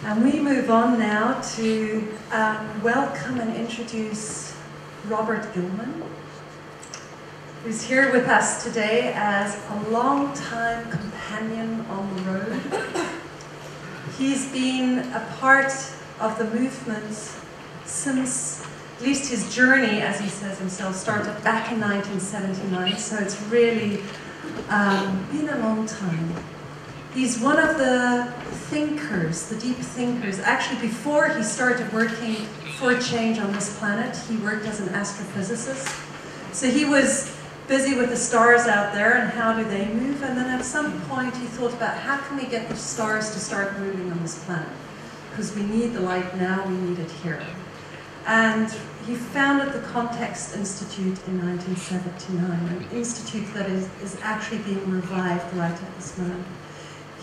And we move on now to welcome and introduce Robert Gilman, who's here with us today as a long-time companion on the road. He's been a part of the movement since, at least his journey, as he says himself, started back in 1979, so it's really been a long time. He's one of the thinkers, the deep thinkers. Actually, before he started working for change on this planet, he worked as an astrophysicist. So he was busy with the stars out there and how do they move, and then at some point he thought about how can we get the stars to start moving on this planet? Because we need the light now, we need it here. And he founded the Context Institute in 1979, an institute that is actually being revived right at this moment.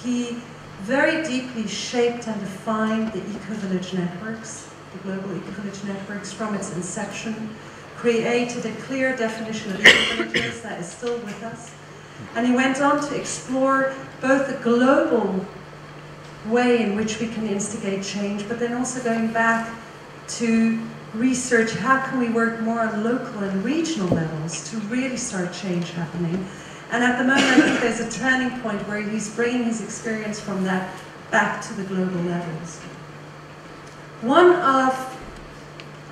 He very deeply shaped and defined the eco-village networks, the global eco-village networks, from its inception, created a clear definition of eco-villages that is still with us. And he went on to explore both the global way in which we can instigate change, but then also going back to research how can we work more on local and regional levels to really start change happening. And at the moment, I think there's a turning point where he's bringing his experience from that back to the global levels. One of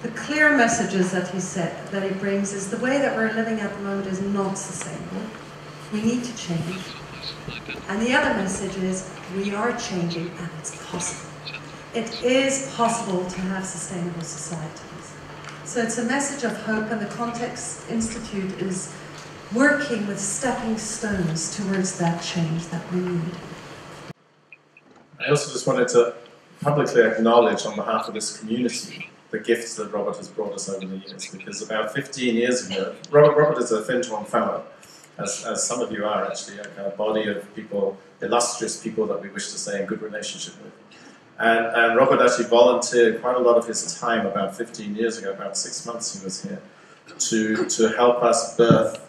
the clear messages that he brings is the way that we're living at the moment is not sustainable. We need to change. And the other message is we are changing and it's possible. It is possible to have sustainable societies. So it's a message of hope, and the Context Institute is working with stepping stones towards that change that we need. I also just wanted to publicly acknowledge on behalf of this community the gifts that Robert has brought us over the years, because about 15 years ago, Robert is a Fenton Fellow, as some of you are actually, a body of people, illustrious people that we wish to stay in good relationship with. And Robert actually volunteered quite a lot of his time about 15 years ago, about 6 months he was here, to help us birth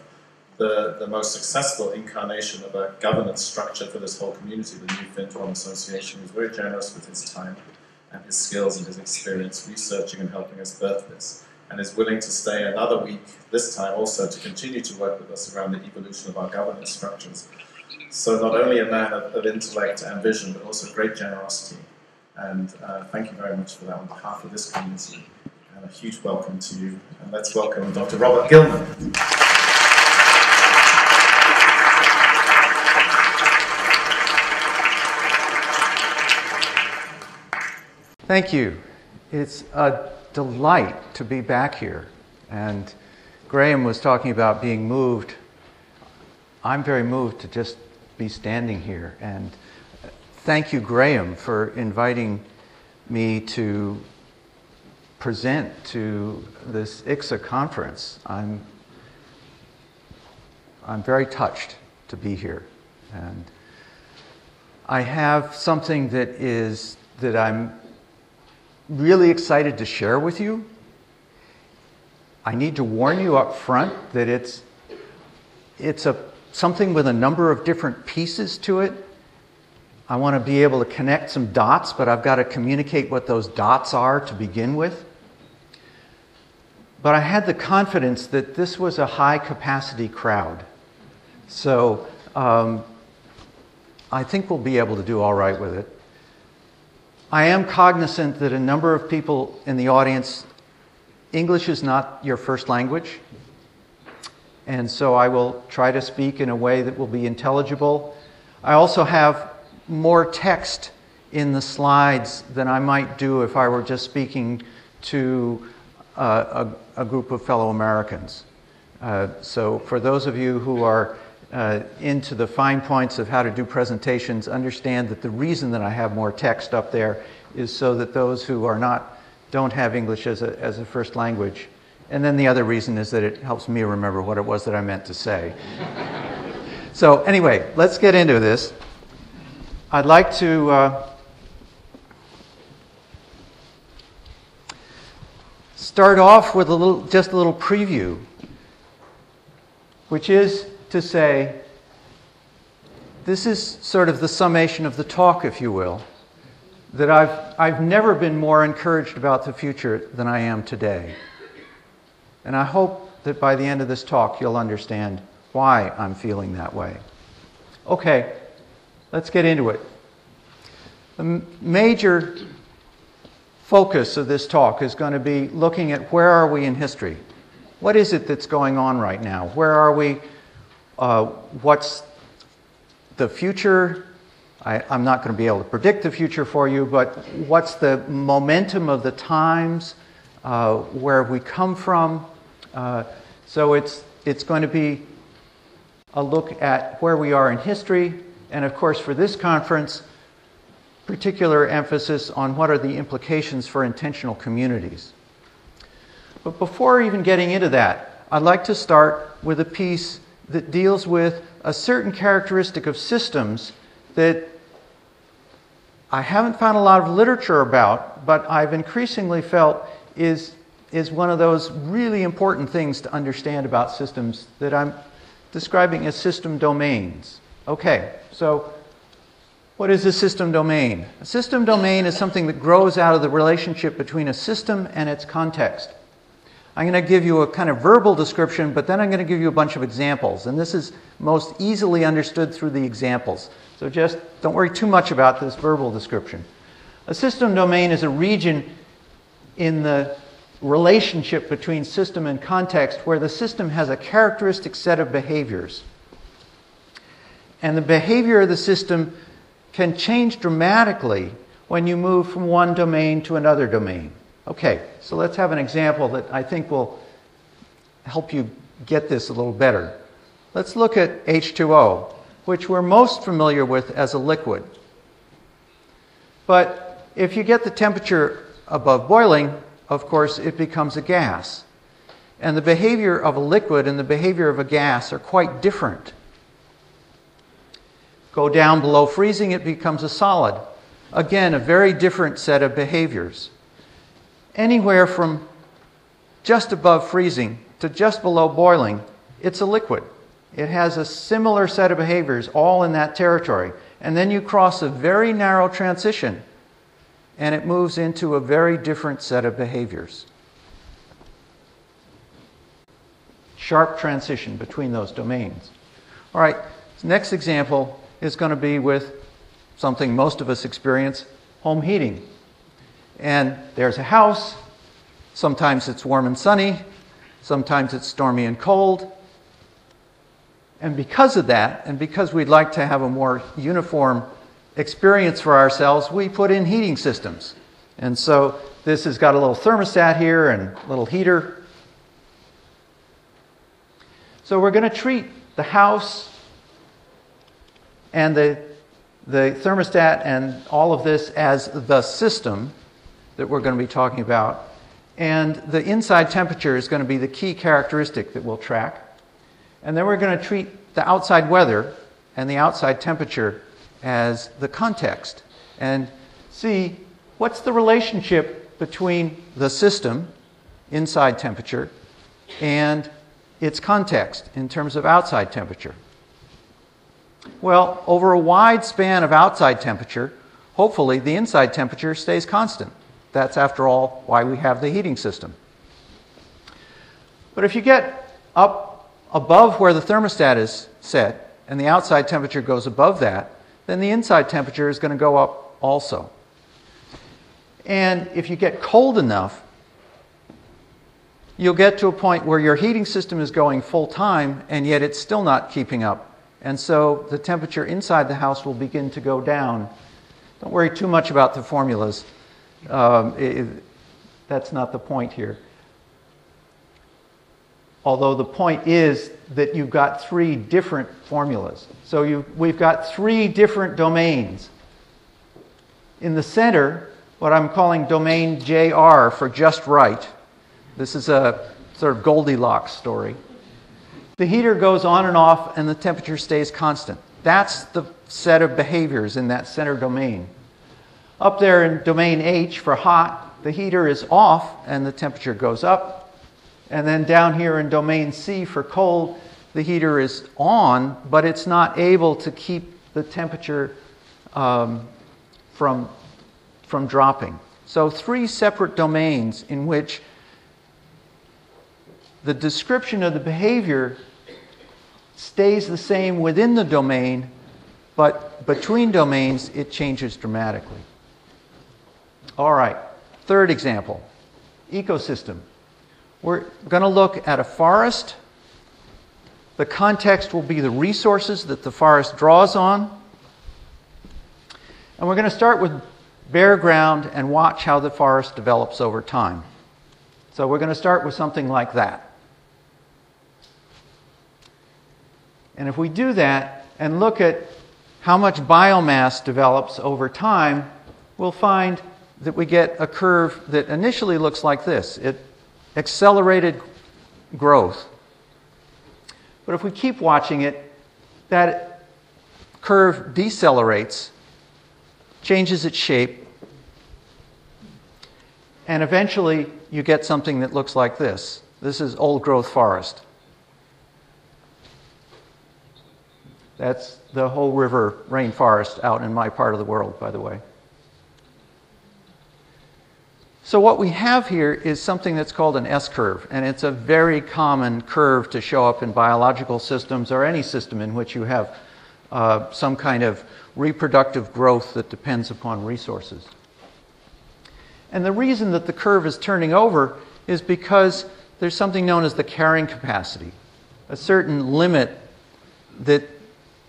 the most successful incarnation of a governance structure for this whole community, the new Fenton Association. He was very generous with his time and his skills and his experience researching and helping us birth this, and is willing to stay another week, this time also, to continue to work with us around the evolution of our governance structures. So not only a man of intellect and vision, but also great generosity. And thank you very much for that on behalf of this community. And a huge welcome to you. And let's welcome Dr. Robert Gilman. Thank you. It's a delight to be back here. And Graham was talking about being moved. I'm very moved to just be standing here. And thank you, Graham, for inviting me to present to this ICSA conference. I'm very touched to be here. And I have something that I'm really excited to share with you. I need to warn you up front that it's something with a number of different pieces to it. I want to be able to connect some dots, but I've got to communicate what those dots are to begin with. But I had the confidence that this was a high-capacity crowd. So I think we'll be able to do all right with it. I am cognizant that a number of people in the audience, English is not your first language. And so I will try to speak in a way that will be intelligible. I also have more text in the slides than I might do if I were just speaking to a group of fellow Americans. So for those of you who are into the fine points of how to do presentations, understand that the reason that I have more text up there is so that those who don't have English as a first language, and then the other reason is that it helps me remember what it was that I meant to say. So anyway, let's get into this. I'd like to start off with just a little preview, which is to say, this is sort of the summation of the talk, if you will, that I've never been more encouraged about the future than I am today. And I hope that by the end of this talk you'll understand why I'm feeling that way. Okay, let's get into it. The major focus of this talk is going to be looking at where are we in history. What is it that's going on right now? Where are we? What's the future? I'm not going to be able to predict the future for you, but what's the momentum of the times? Where have we come from? So it's going to be a look at where we are in history, and of course for this conference, particular emphasis on what are the implications for intentional communities. But before even getting into that, I'd like to start with a piece that deals with a certain characteristic of systems that I haven't found a lot of literature about, but I've increasingly felt is one of those really important things to understand about systems that I'm describing as system domains. Okay, so what is a system domain? A system domain is something that grows out of the relationship between a system and its context. I'm going to give you a kind of verbal description, but then I'm going to give you a bunch of examples. And this is most easily understood through the examples. So just don't worry too much about this verbal description. A system domain is a region in the relationship between system and context where the system has a characteristic set of behaviors. And the behavior of the system can change dramatically when you move from one domain to another domain. Okay, so let's have an example that I think will help you get this a little better. Let's look at H2O, which we're most familiar with as a liquid. But if you get the temperature above boiling, of course, it becomes a gas. And the behavior of a liquid and the behavior of a gas are quite different. Go down below freezing, it becomes a solid. Again, a very different set of behaviors. Anywhere from just above freezing to just below boiling, it's a liquid. It has a similar set of behaviors all in that territory. And then you cross a very narrow transition and it moves into a very different set of behaviors. Sharp transition between those domains. All right, next example is going to be with something most of us experience, home heating. And there's a house. Sometimes it's warm and sunny. Sometimes it's stormy and cold. And because of that, and because we'd like to have a more uniform experience for ourselves, we put in heating systems. And so this has got a little thermostat here and a little heater. So we're going to treat the house and the thermostat and all of this as the system that we're going to be talking about. And the inside temperature is going to be the key characteristic that we'll track. And then we're going to treat the outside weather and the outside temperature as the context and see what's the relationship between the system, inside temperature, and its context in terms of outside temperature. Well, over a wide span of outside temperature, hopefully the inside temperature stays constant. That's, after all, why we have the heating system. But if you get up above where the thermostat is set and the outside temperature goes above that, then the inside temperature is going to go up also. And if you get cold enough, you'll get to a point where your heating system is going full time and yet it's still not keeping up. And so the temperature inside the house will begin to go down. Don't worry too much about the formulas. That's not the point here. Although the point is that you've got three different formulas. So we've got three different domains. In the center, what I'm calling domain JR for just right. This is a sort of Goldilocks story. The heater goes on and off and the temperature stays constant. That's the set of behaviors in that center domain. Up there in domain H for hot, the heater is off and the temperature goes up. And then down here in domain C for cold, the heater is on, but it's not able to keep the temperature from from dropping. So 3 separate domains in which the description of the behavior stays the same within the domain, but between domains it changes dramatically. All right, third example, ecosystem. We're going to look at a forest. The context will be the resources that the forest draws on. And we're going to start with bare ground and watch how the forest develops over time. So we're going to start with something like that. And if we do that and look at how much biomass develops over time, we'll find that we get a curve that initially looks like this. It accelerated growth. But if we keep watching it, that curve decelerates, changes its shape, and eventually you get something that looks like this. This is old growth forest. That's the whole river rainforest out in my part of the world, by the way. So what we have here is something that's called an S-curve, and it's a very common curve to show up in biological systems or any system in which you have some kind of reproductive growth that depends upon resources. And the reason that the curve is turning over is because there's something known as the carrying capacity, a certain limit that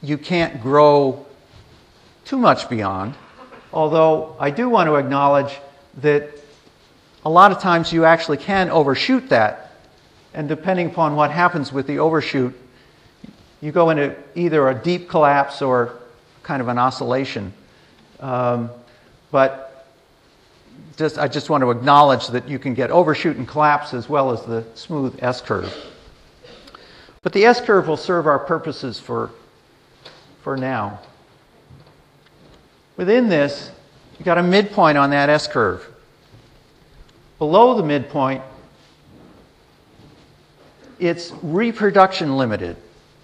you can't grow too much beyond, although I do want to acknowledge that a lot of times you actually can overshoot that, and depending upon what happens with the overshoot, you go into either a deep collapse or kind of an oscillation. But I just want to acknowledge that you can get overshoot and collapse as well as the smooth S-curve. But the S-curve will serve our purposes for now. Within this, you've got a midpoint on that S-curve. Below the midpoint, it's reproduction limited.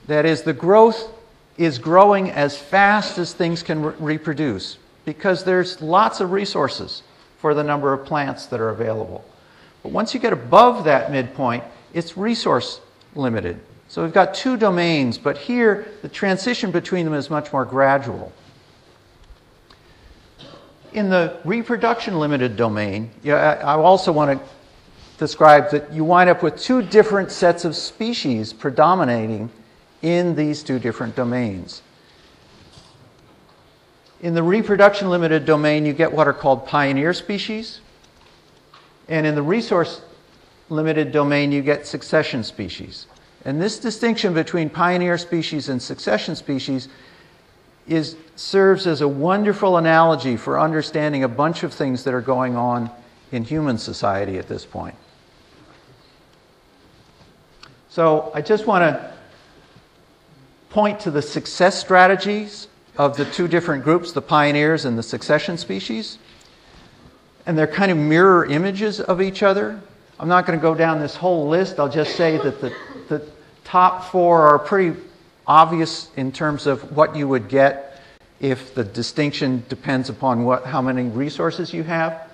That is, the growth is growing as fast as things can reproduce because there's lots of resources for the number of plants that are available. But once you get above that midpoint, it's resource limited. So we've got 2 domains, but here the transition between them is much more gradual. In the reproduction limited domain, I also want to describe that you wind up with 2 different sets of species predominating in these 2 different domains. In the reproduction limited domain, you get what are called pioneer species. And in the resource limited domain, you get succession species. And this distinction between pioneer species and succession species serves as a wonderful analogy for understanding a bunch of things that are going on in human society at this point. So I just want to point to the success strategies of the 2 different groups, the pioneers and the succession species. And they're kind of mirror images of each other. I'm not going to go down this whole list. I'll just say that the top 4 are pretty obvious in terms of what you would get if the distinction depends upon how many resources you have.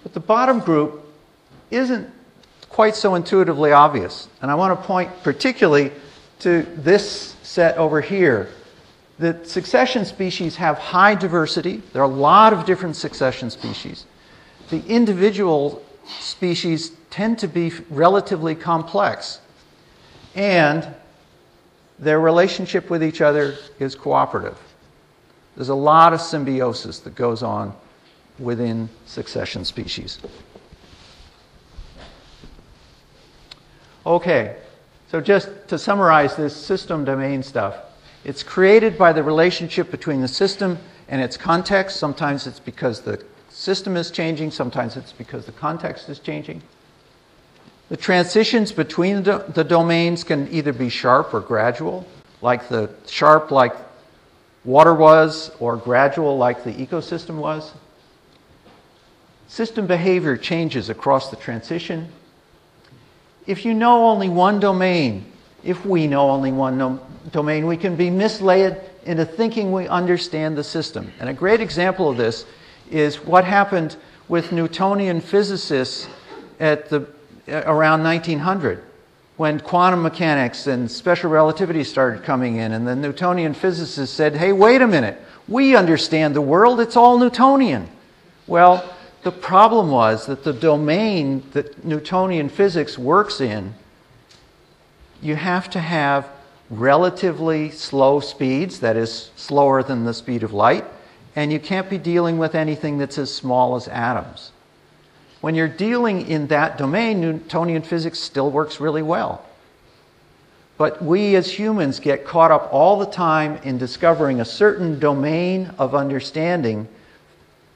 But the bottom group isn't quite so intuitively obvious. And I want to point particularly to this set over here. The succession species have high diversity. There are a lot of different succession species. The individual species tend to be relatively complex. And their relationship with each other is cooperative. There's a lot of symbiosis that goes on within succession species. Okay, so just to summarize this system domain stuff, it's created by the relationship between the system and its context. Sometimes it's because the system is changing, sometimes it's because the context is changing. The transitions between the domains can either be sharp or gradual, like water was, or gradual like the ecosystem was. System behavior changes across the transition. If you know only one domain, if we know only one domain, we can be misled into thinking we understand the system. And a great example of this is what happened with Newtonian physicists at around 1900, when quantum mechanics and special relativity started coming in, and the Newtonian physicists said, hey, wait a minute, we understand the world, it's all Newtonian. Well, the problem was that the domain that Newtonian physics works in, you have to have relatively slow speeds, that is, slower than the speed of light, and you can't be dealing with anything that's as small as atoms. When you're dealing in that domain, Newtonian physics still works really well. But we as humans get caught up all the time in discovering a certain domain of understanding.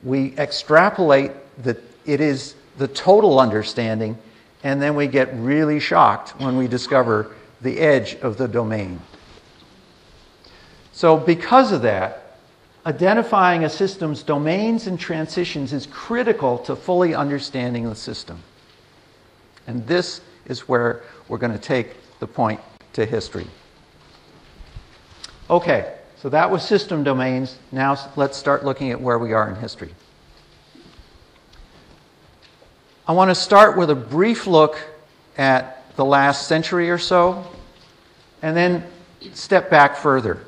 We extrapolate that it is the total understanding, and then we get really shocked when we discover the edge of the domain. So because of that, identifying a system's domains and transitions is critical to fully understanding the system. And this is where we're going to take the point to history. Okay, so that was system domains. Now let's start looking at where we are in history. I want to start with a brief look at the last century or so, and then step back further.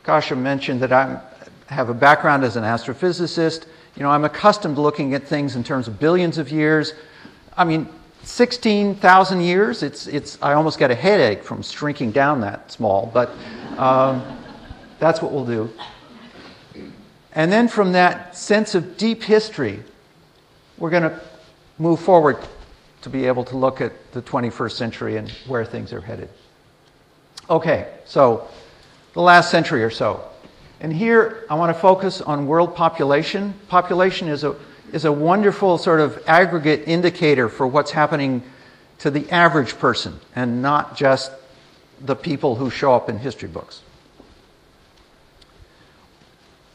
Kasia mentioned that I have a background as an astrophysicist. You know, I'm accustomed to looking at things in terms of billions of years. I mean, 16,000 years, I almost get a headache from shrinking down that small, but that's what we'll do. And then from that sense of deep history, we're going to move forward to be able to look at the 21st century and where things are headed. Okay, so the last century or so. And here I want to focus on world population. Population is a wonderful sort of aggregate indicator for what's happening to the average person and not just the people who show up in history books.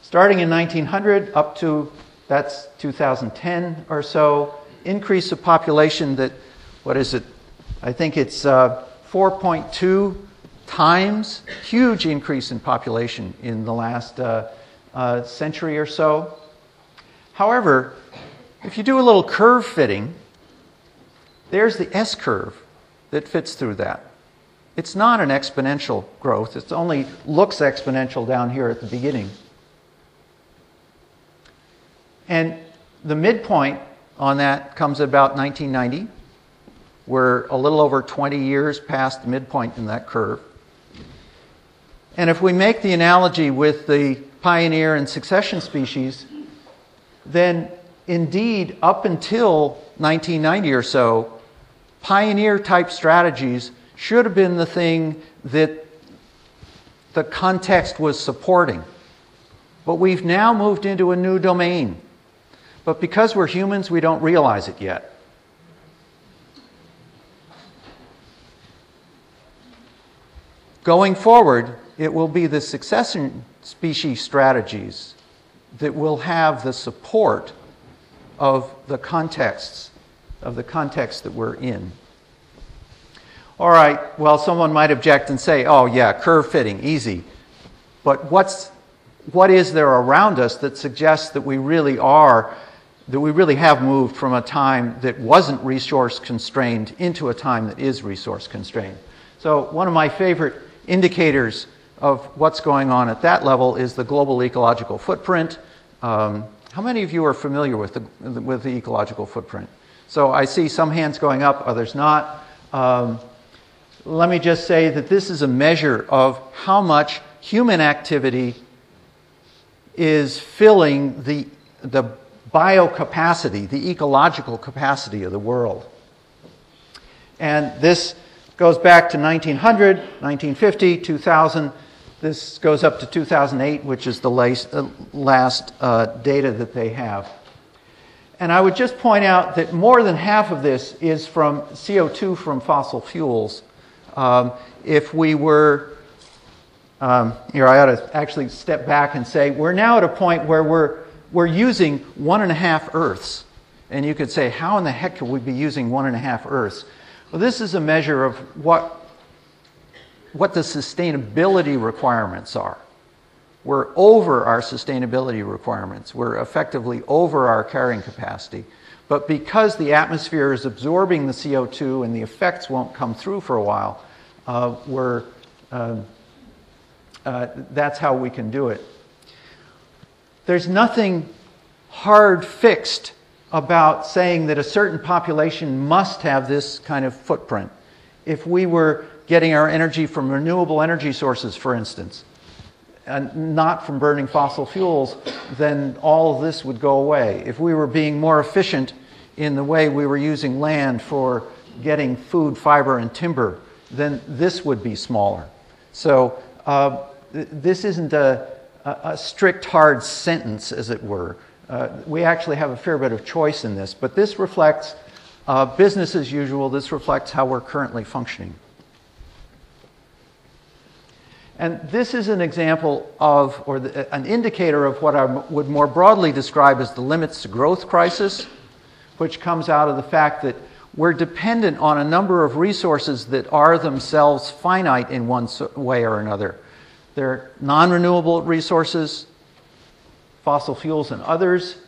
Starting in 1900 up to, that's 2010 or so, increase of population that, what is it? I think it's 4.2 times, huge increase in population in the last century or so. However, if you do a little curve fitting, there's the S-curve that fits through that. It's not an exponential growth. It only looks exponential down here at the beginning. And the midpoint on that comes at about 1990. We're a little over 20 years past the midpoint in that curve. And if we make the analogy with the pioneer and succession species, then indeed, up until 1990 or so, pioneer-type strategies should have been the thing that the context was supporting. But we've now moved into a new domain. But because we're humans, we don't realize it yet. Going forward, it will be the succession species strategies that will have the support of the context that we're in. All right, well, someone might object and say, oh yeah, curve fitting, easy. But what is there around us that suggests that we really have moved from a time that wasn't resource constrained into a time that is resource constrained? So one of my favorite indicators of what's going on at that level is the global ecological footprint. How many of you are familiar with the ecological footprint? So I see some hands going up, others not. Let me just say that this is a measure of how much human activity is filling the biocapacity, the ecological capacity of the world. And this goes back to 1900, 1950, 2000. This goes up to 2008, which is the last data that they have. And I would just point out that more than half of this is from CO2 from fossil fuels. If we were, here I ought to actually step back and say, we're now at a point where we're using 1.5 Earths. And you could say, how in the heck could we be using 1.5 Earths? Well, this is a measure of what the sustainability requirements are. we're over our sustainability requirements. We're effectively over our carrying capacity. But because the atmosphere is absorbing the CO2 and the effects won't come through for a while, that's how we can do it. There's nothing hard fixed about saying that a certain population must have this kind of footprint. If we were getting our energy from renewable energy sources, for instance, and not from burning fossil fuels, then all of this would go away. If we were being more efficient in the way we were using land for getting food, fiber, and timber, then this would be smaller. So this isn't a strict, hard sentence, as it were. We actually have a fair bit of choice in this, but this reflects business as usual. This reflects how we're currently functioning. And this is an example of, or an indicator of what I would more broadly describe as the limits to growth crisis, which comes out of the fact that we're dependent on a number of resources that are themselves finite in one way or another. They're non-renewable resources, fossil fuels and others,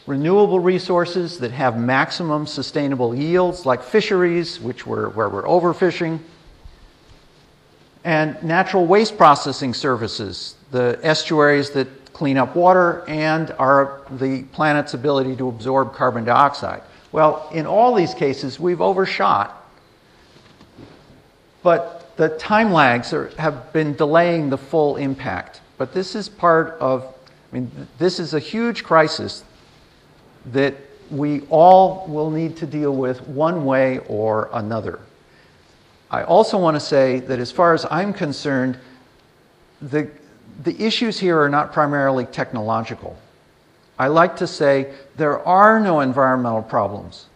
renewable resources that have maximum sustainable yields, like fisheries, where we're overfishing, and natural waste processing services, the estuaries that clean up water and are the planet's ability to absorb carbon dioxide. Well, in all these cases, we've overshot, but the time lags have been delaying the full impact. But this is part of, this is a huge crisis that we all will need to deal with one way or another. I also want to say that as far as I'm concerned, the issues here are not primarily technological. I like to say there are no environmental problems.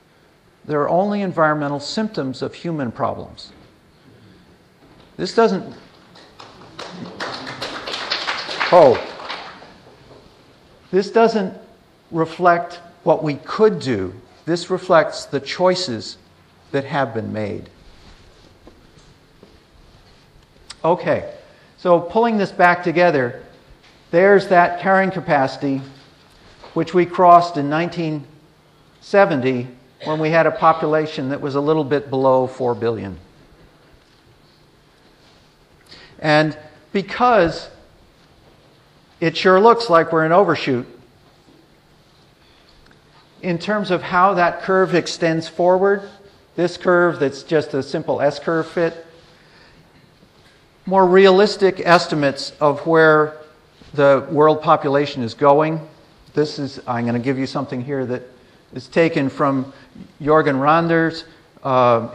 There are only environmental symptoms of human problems. This doesn't... This doesn't reflect what we could do. This reflects the choices that have been made. Okay, so pulling this back together, there's that carrying capacity which we crossed in 1970 when we had a population that was a little bit below 4 billion. And because it sure looks like we're in overshoot, in terms of how that curve extends forward, this curve that's just a simple S-curve fit, more realistic estimates of where the world population is going. This is, I'm going to give you something here that is taken from Jorgen Randers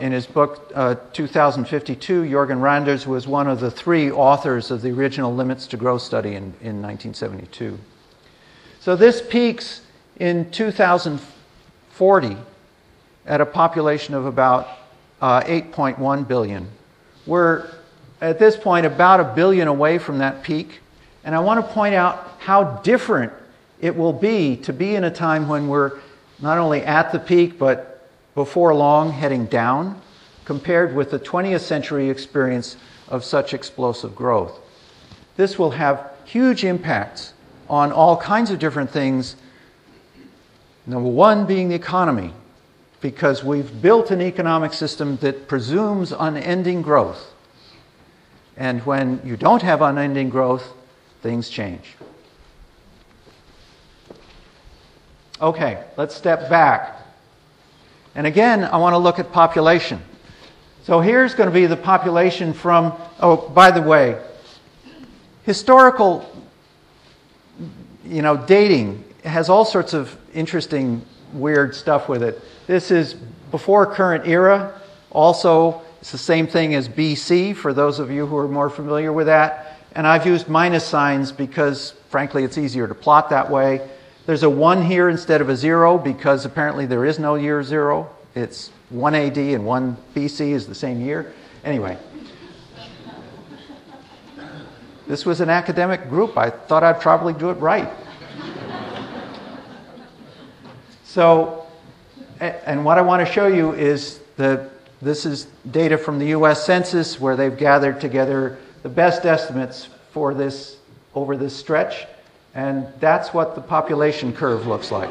in his book 2052. Jorgen Randers was one of the 3 authors of the original Limits to Growth study in 1972. So this peaks in 2040 at a population of about 8.1 billion. We're at this point about 1 billion away from that peak, and I want to point out how different it will be to be in a time when we're not only at the peak but before long heading down, compared with the 20th century experience of such explosive growth. This will have huge impacts on all kinds of different things. Number one being the economy, because we've built an economic system that presumes unending growth. And when you don't have unending growth, things change. Okay, let's step back. And again, I want to look at population. So here's going to be the population from, oh, by the way, historical, dating has all sorts of interesting, weird stuff with it. This is before current era. Also, it's the same thing as BC, for those of you who are more familiar with that. And I've used minus signs because, frankly, it's easier to plot that way. There's a 1 here instead of a 0 because apparently there is no year 0. It's 1 AD and 1 BC is the same year. Anyway, this was an academic group. I thought I'd probably do it right. So, and what I want to show you is this is data from the US Census where they've gathered together the best estimates for this over this stretch, and that's what the population curve looks like.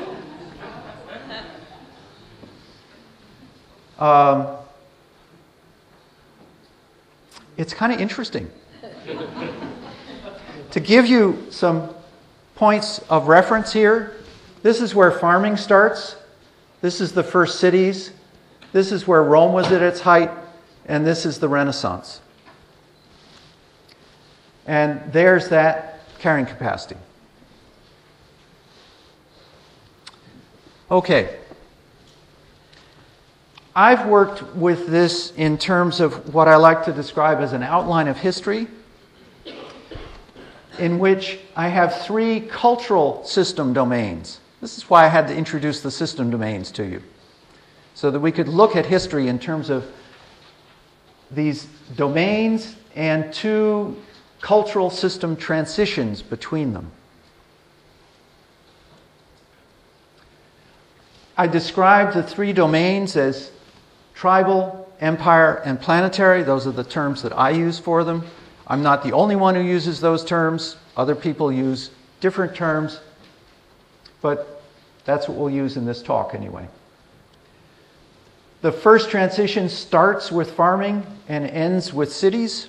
It's kind of interesting. To give you some points of reference here, this is where farming starts. This is the first cities. This is where Rome was at its height, and this is the Renaissance. And there's that carrying capacity. Okay. I've worked with this in terms of what I like to describe as an outline of history, in which I have 3 cultural system domains. This is why I had to introduce the system domains to you, so that we could look at history in terms of these domains and 2 cultural system transitions between them. I described the 3 domains as tribal, empire, and planetary. Those are the terms that I use for them. I'm not the only one who uses those terms. Other people use different terms, but that's what we'll use in this talk anyway. The first transition starts with farming and ends with cities.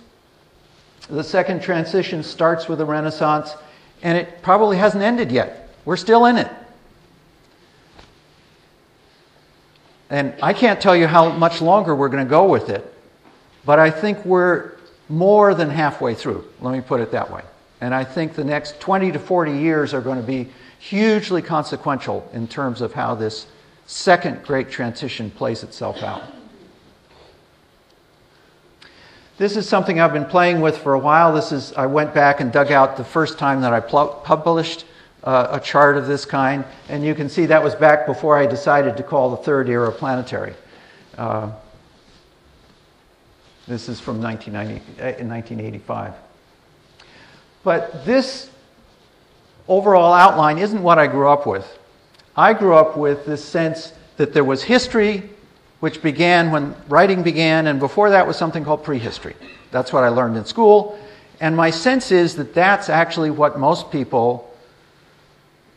The second transition starts with the Renaissance, and it probably hasn't ended yet. We're still in it. And I can't tell you how much longer we're going to go with it, but I think we're more than halfway through. Let me put it that way. And I think the next 20 to 40 years are going to be hugely consequential in terms of how this second great transition plays itself out. This is something I've been playing with for a while. I went back and dug out the first time that I published a chart of this kind, and you can see that was back before I decided to call the third era planetary. This is from 1985. But this overall outline isn't what I grew up with. I grew up with this sense that there was history, which began when writing began, and before that was something called prehistory. That's what I learned in school. And my sense is that that's actually what most people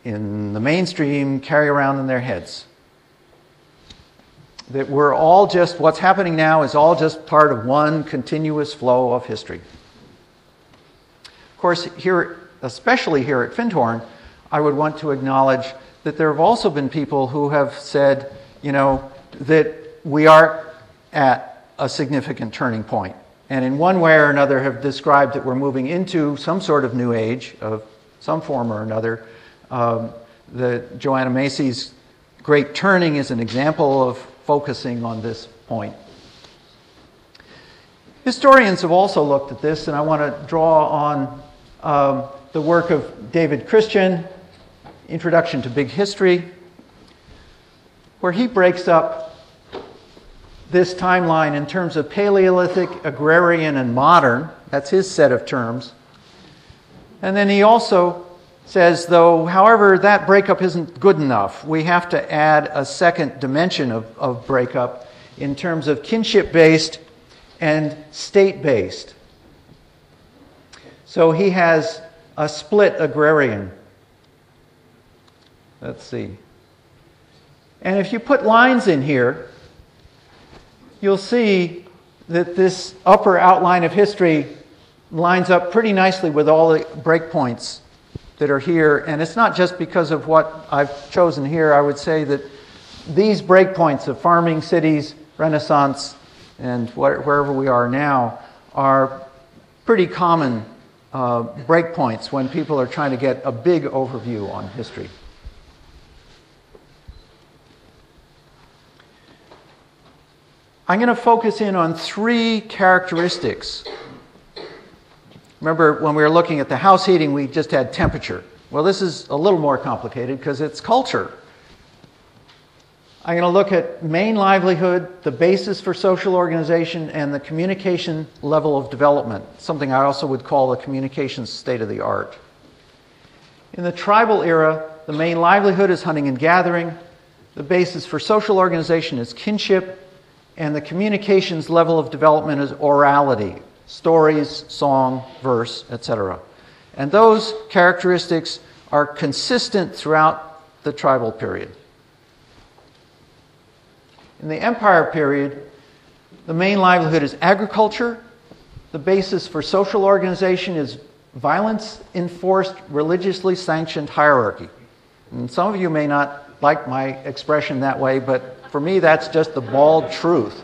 in the mainstream carry around in their heads. That we're all just, what's happening now is all just part of one continuous flow of history. Of course, here, especially here at Findhorn, I would want to acknowledge that there have also been people who have said, that we are at a significant turning point. And in one way or another have described that we're moving into some sort of new age of some form or another. The Joanna Macy's Great Turning is an example of focusing on this point. Historians have also looked at this, and I want to draw on the work of David Christian, Introduction to Big History, where he breaks up this timeline in terms of Paleolithic, agrarian, and modern. That's his set of terms. And then he also says, though, however, that breakup isn't good enough. We have to add a second dimension of breakup in terms of kinship-based and state-based. So he has a split agrarian. Let's see. And if you put lines in here, you'll see that this upper outline of history lines up pretty nicely with all the breakpoints that are here. And it's not just because of what I've chosen here. I would say that these breakpoints of farming, cities, Renaissance, and wherever we are now are pretty common breakpoints when people are trying to get a big overview on history. I'm going to focus in on 3 characteristics. Remember, when we were looking at the house heating, we just had temperature. Well, this is a little more complicated because it's culture. I'm going to look at main livelihood, the basis for social organization, and the communication level of development, something I also would call the communications state of the art. In the tribal era, the main livelihood is hunting and gathering, the basis for social organization is kinship, and the communications level of development is orality. Stories, song, verse, etc. And those characteristics are consistent throughout the tribal period. In the Empire period, the main livelihood is agriculture. The basis for social organization is violence-enforced, religiously sanctioned hierarchy. And some of you may not like my expression that way, but for me that's just the bald truth.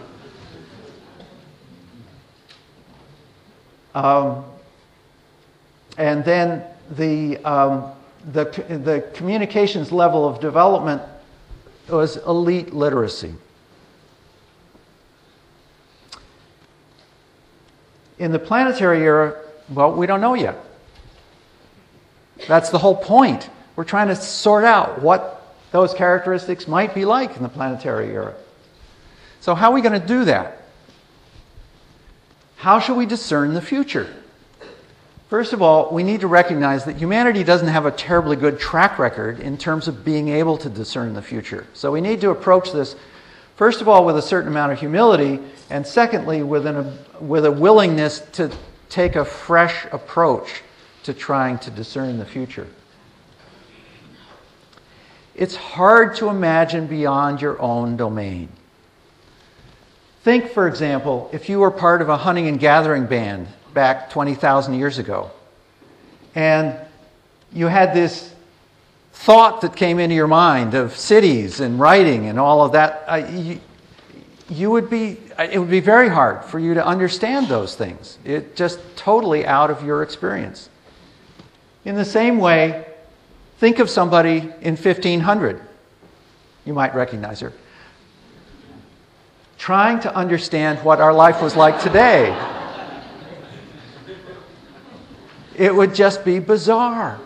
And then the communications level of development was elite literacy. In the planetary era, well, we don't know yet. That's the whole point. We're trying to sort out what those characteristics might be like in the planetary era. So how are we going to do that? How shall we discern the future? First of all, we need to recognize that humanity doesn't have a terribly good track record in terms of being able to discern the future. So we need to approach this, first of all, with a certain amount of humility, and secondly, with a willingness to take a fresh approach to trying to discern the future. It's hard to imagine beyond your own domain. Think, for example, if you were part of a hunting and gathering band back 20,000 years ago, and you had this thought that came into your mind of cities and writing and all of that, it would be very hard for you to understand those things. It's just totally out of your experience. In the same way, think of somebody in 1500. You might recognize her. Trying to understand what our life was like today. It would just be bizarre.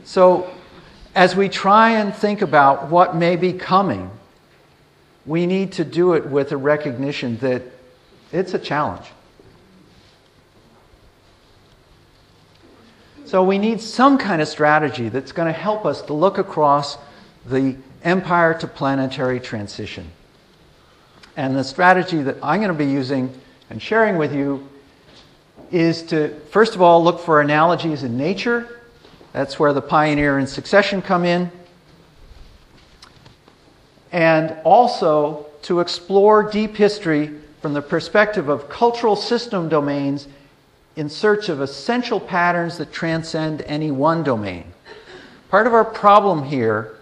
So, as we try and think about what may be coming, we need to do it with a recognition that it's a challenge. So we need some kind of strategy that's going to help us to look across the empire to planetary transition. And the strategy that I'm going to be using and sharing with you is to, first of all, look for analogies in nature. That's where the pioneer and succession come in. And also to explore deep history from the perspective of cultural system domains in search of essential patterns that transcend any one domain. Part of our problem here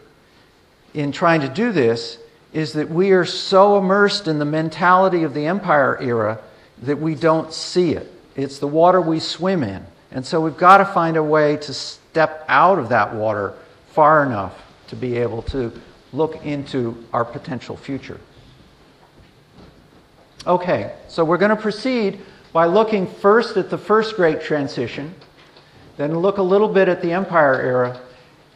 in trying to do this is that we are so immersed in the mentality of the Empire era that we don't see it. It's the water we swim in. And so we've got to find a way to step out of that water far enough to be able to look into our potential future. Okay, so we're going to proceed by looking first at the first great transition, then look a little bit at the Empire era,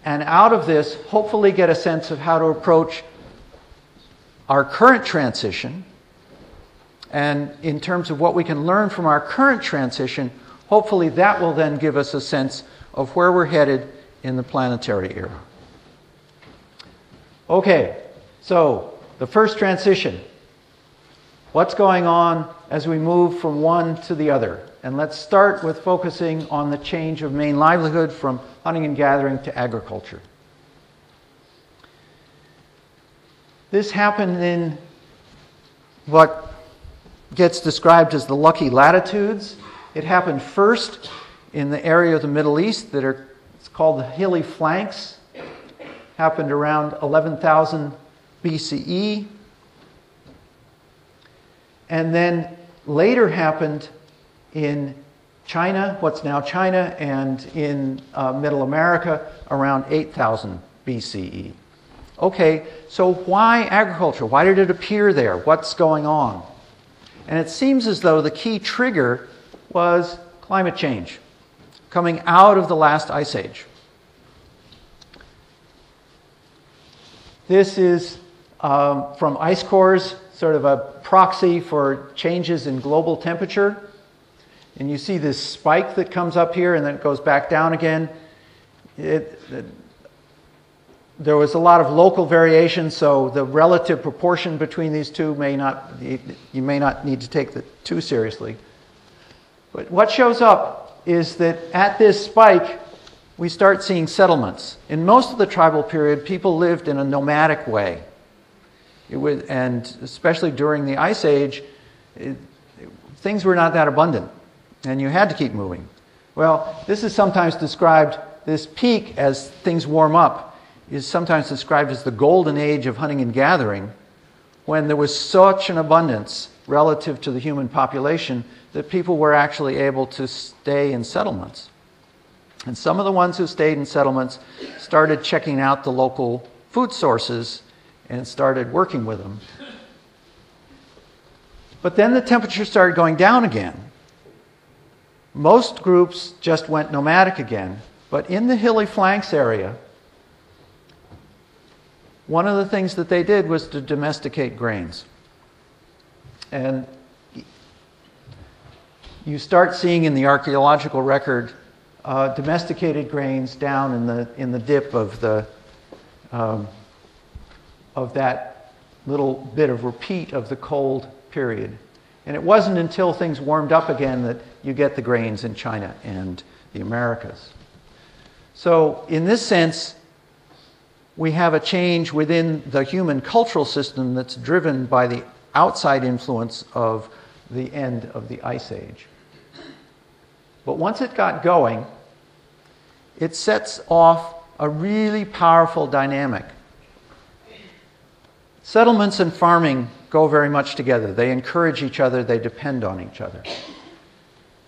and out of this, hopefully get a sense of how to approach our current transition. And in terms of what we can learn from our current transition, hopefully that will then give us a sense of where we're headed in the planetary era. Okay, so the first transition. What's going on as we move from one to the other? And let's start with focusing on the change of main livelihood from hunting and gathering to agriculture. This happened in what gets described as the lucky latitudes. It happened first in the area of the Middle East it's called the hilly flanks. Happened around 11,000 BCE. And then later happened in China, what's now China, and in Middle America around 8,000 BCE. Okay, so why agriculture? Why did it appear there? What's going on? And it seems as though the key trigger was climate change coming out of the last ice age. This is from ice cores, sort of a proxy for changes in global temperature. And you see this spike that comes up here and then it goes back down again. There was a lot of local variation, so the relative proportion between these two you may not need to take that too seriously. But what shows up is that at this spike, we start seeing settlements. In most of the tribal period, people lived in a nomadic way. And especially during the Ice Age, things were not that abundant, and you had to keep moving. Well, this is sometimes described, this peak as things warm up, is sometimes described as the golden age of hunting and gathering, when there was such an abundance relative to the human population that people were actually able to stay in settlements. And some of the ones who stayed in settlements started checking out the local food sources and started working with them. But then the temperature started going down again. Most groups just went nomadic again, but in the hilly flanks area, one of the things that they did was to domesticate grains. And you start seeing in the archaeological record domesticated grains down in the dip of that little bit of repeat of the cold period. And it wasn't until things warmed up again that you get the grains in China and the Americas. So in this sense, we have a change within the human cultural system that's driven by the outside influence of the end of the Ice Age. But once it got going, it sets off a really powerful dynamic. Settlements and farming go very much together. They encourage each other, they depend on each other.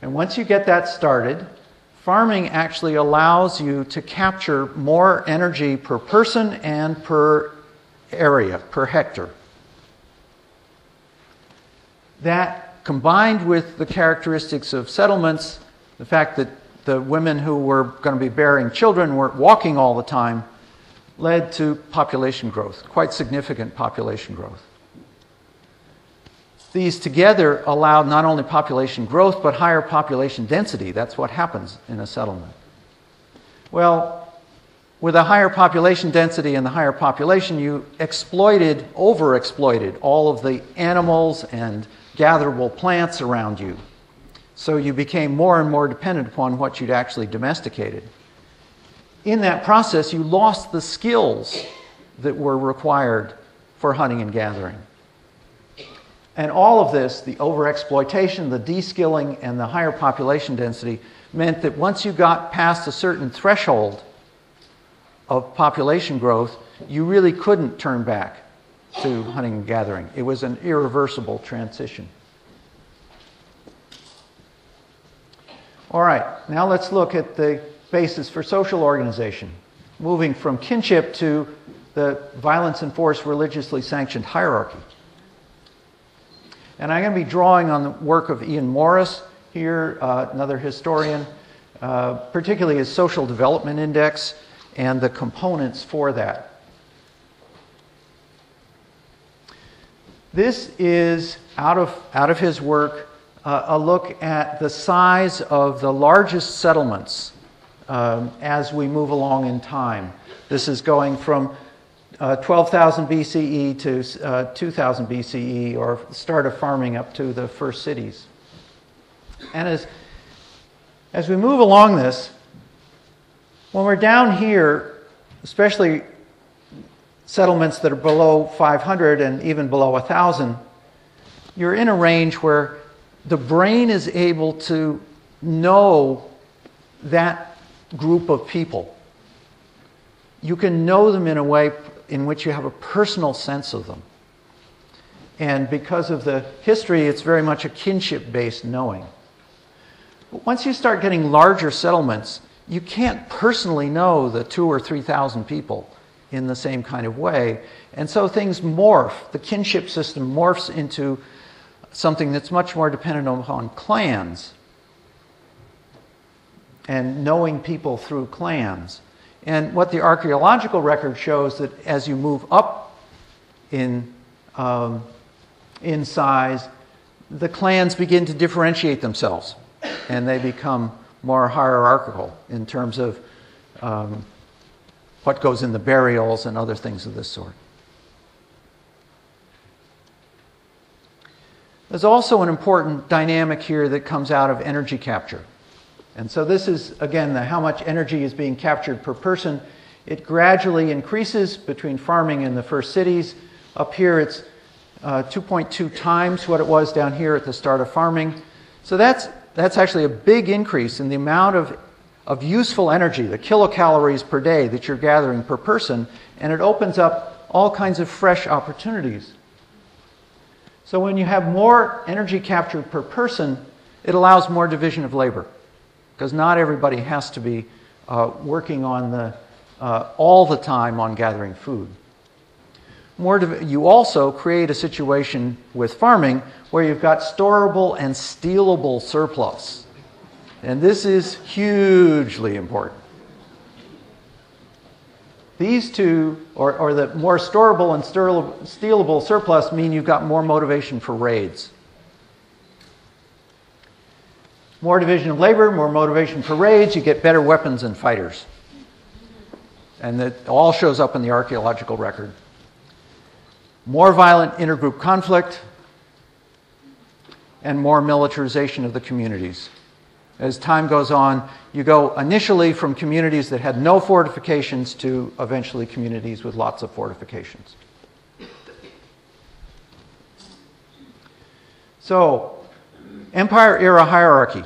And once you get that started, farming actually allows you to capture more energy per person and per area, per hectare. That, combined with the characteristics of settlements, the fact that the women who were going to be bearing children weren't walking all the time, led to population growth, quite significant population growth. These together allowed not only population growth, but higher population density. That's what happens in a settlement. Well, with a higher population density and the higher population, you overexploited all of the animals and gatherable plants around you. So you became more and more dependent upon what you'd actually domesticated. In that process, you lost the skills that were required for hunting and gathering. And all of this, the overexploitation, the de-skilling, and the higher population density, meant that once you got past a certain threshold of population growth, you really couldn't turn back to hunting and gathering. It was an irreversible transition. All right, now let's look at the basis for social organization, moving from kinship to the violence-enforced, religiously sanctioned hierarchy. And I'm going to be drawing on the work of Ian Morris here, another historian, particularly his Social Development Index and the components for that. This is, out of his work, a look at the size of the largest settlements as we move along in time. This is going from 12,000 BCE to 2000 BCE, or the start of farming up to the first cities. And as we move along this, when we're down here, especially settlements that are below 500 and even below 1,000, you're in a range where the brain is able to know that group of people. You can know them in a way in which you have a personal sense of them. And because of the history, it's very much a kinship-based knowing. But once you start getting larger settlements, you can't personally know the 2,000 or 3,000 people in the same kind of way. And so things morph. The kinship system morphs into something that's much more dependent upon clans and knowing people through clans. And what the archaeological record shows that as you move up in size, the clans begin to differentiate themselves, and they become more hierarchical in terms of what goes in the burials and other things of this sort. There's also an important dynamic here that comes out of energy capture. And so this is, again, how much energy is being captured per person. It gradually increases between farming and the first cities. Up here it's 2.2 times what it was down here at the start of farming. So that's actually a big increase in the amount of useful energy, the kilocalories per day that you're gathering per person, and it opens up all kinds of fresh opportunities. So when you have more energy captured per person, it allows more division of labor, because not everybody has to be working on all the time on gathering food. You also create a situation with farming where you've got storable and stealable surplus. And this is hugely important. These two, or the more storable and stealable surplus, mean you've got more motivation for raids. More division of labor, more motivation for raids, you get better weapons and fighters. And that all shows up in the archaeological record. More violent intergroup conflict, and more militarization of the communities. As time goes on, you go initially from communities that had no fortifications to eventually communities with lots of fortifications. So, empire-era hierarchy.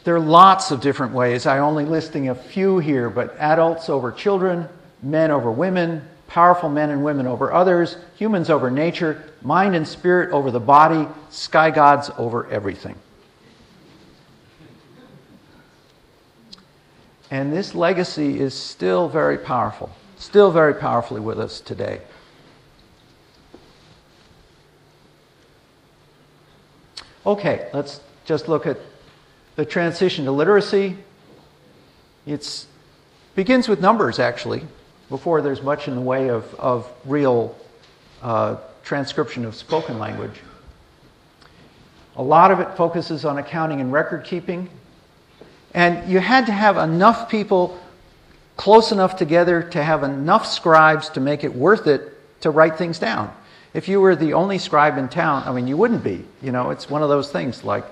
There are lots of different ways. I'm only listing a few here, but adults over children, men over women, powerful men and women over others, humans over nature, mind and spirit over the body, sky gods over everything. And this legacy is still very powerful, still very powerfully with us today. Okay, let's just look at the transition to literacy. It begins with numbers, actually, before there's much in the way of real transcription of spoken language. A lot of it focuses on accounting and record keeping. And you had to have enough people close enough together to have enough scribes to make it worth it to write things down. If you were the only scribe in town, I mean, you wouldn't be. You know, it's one of those things like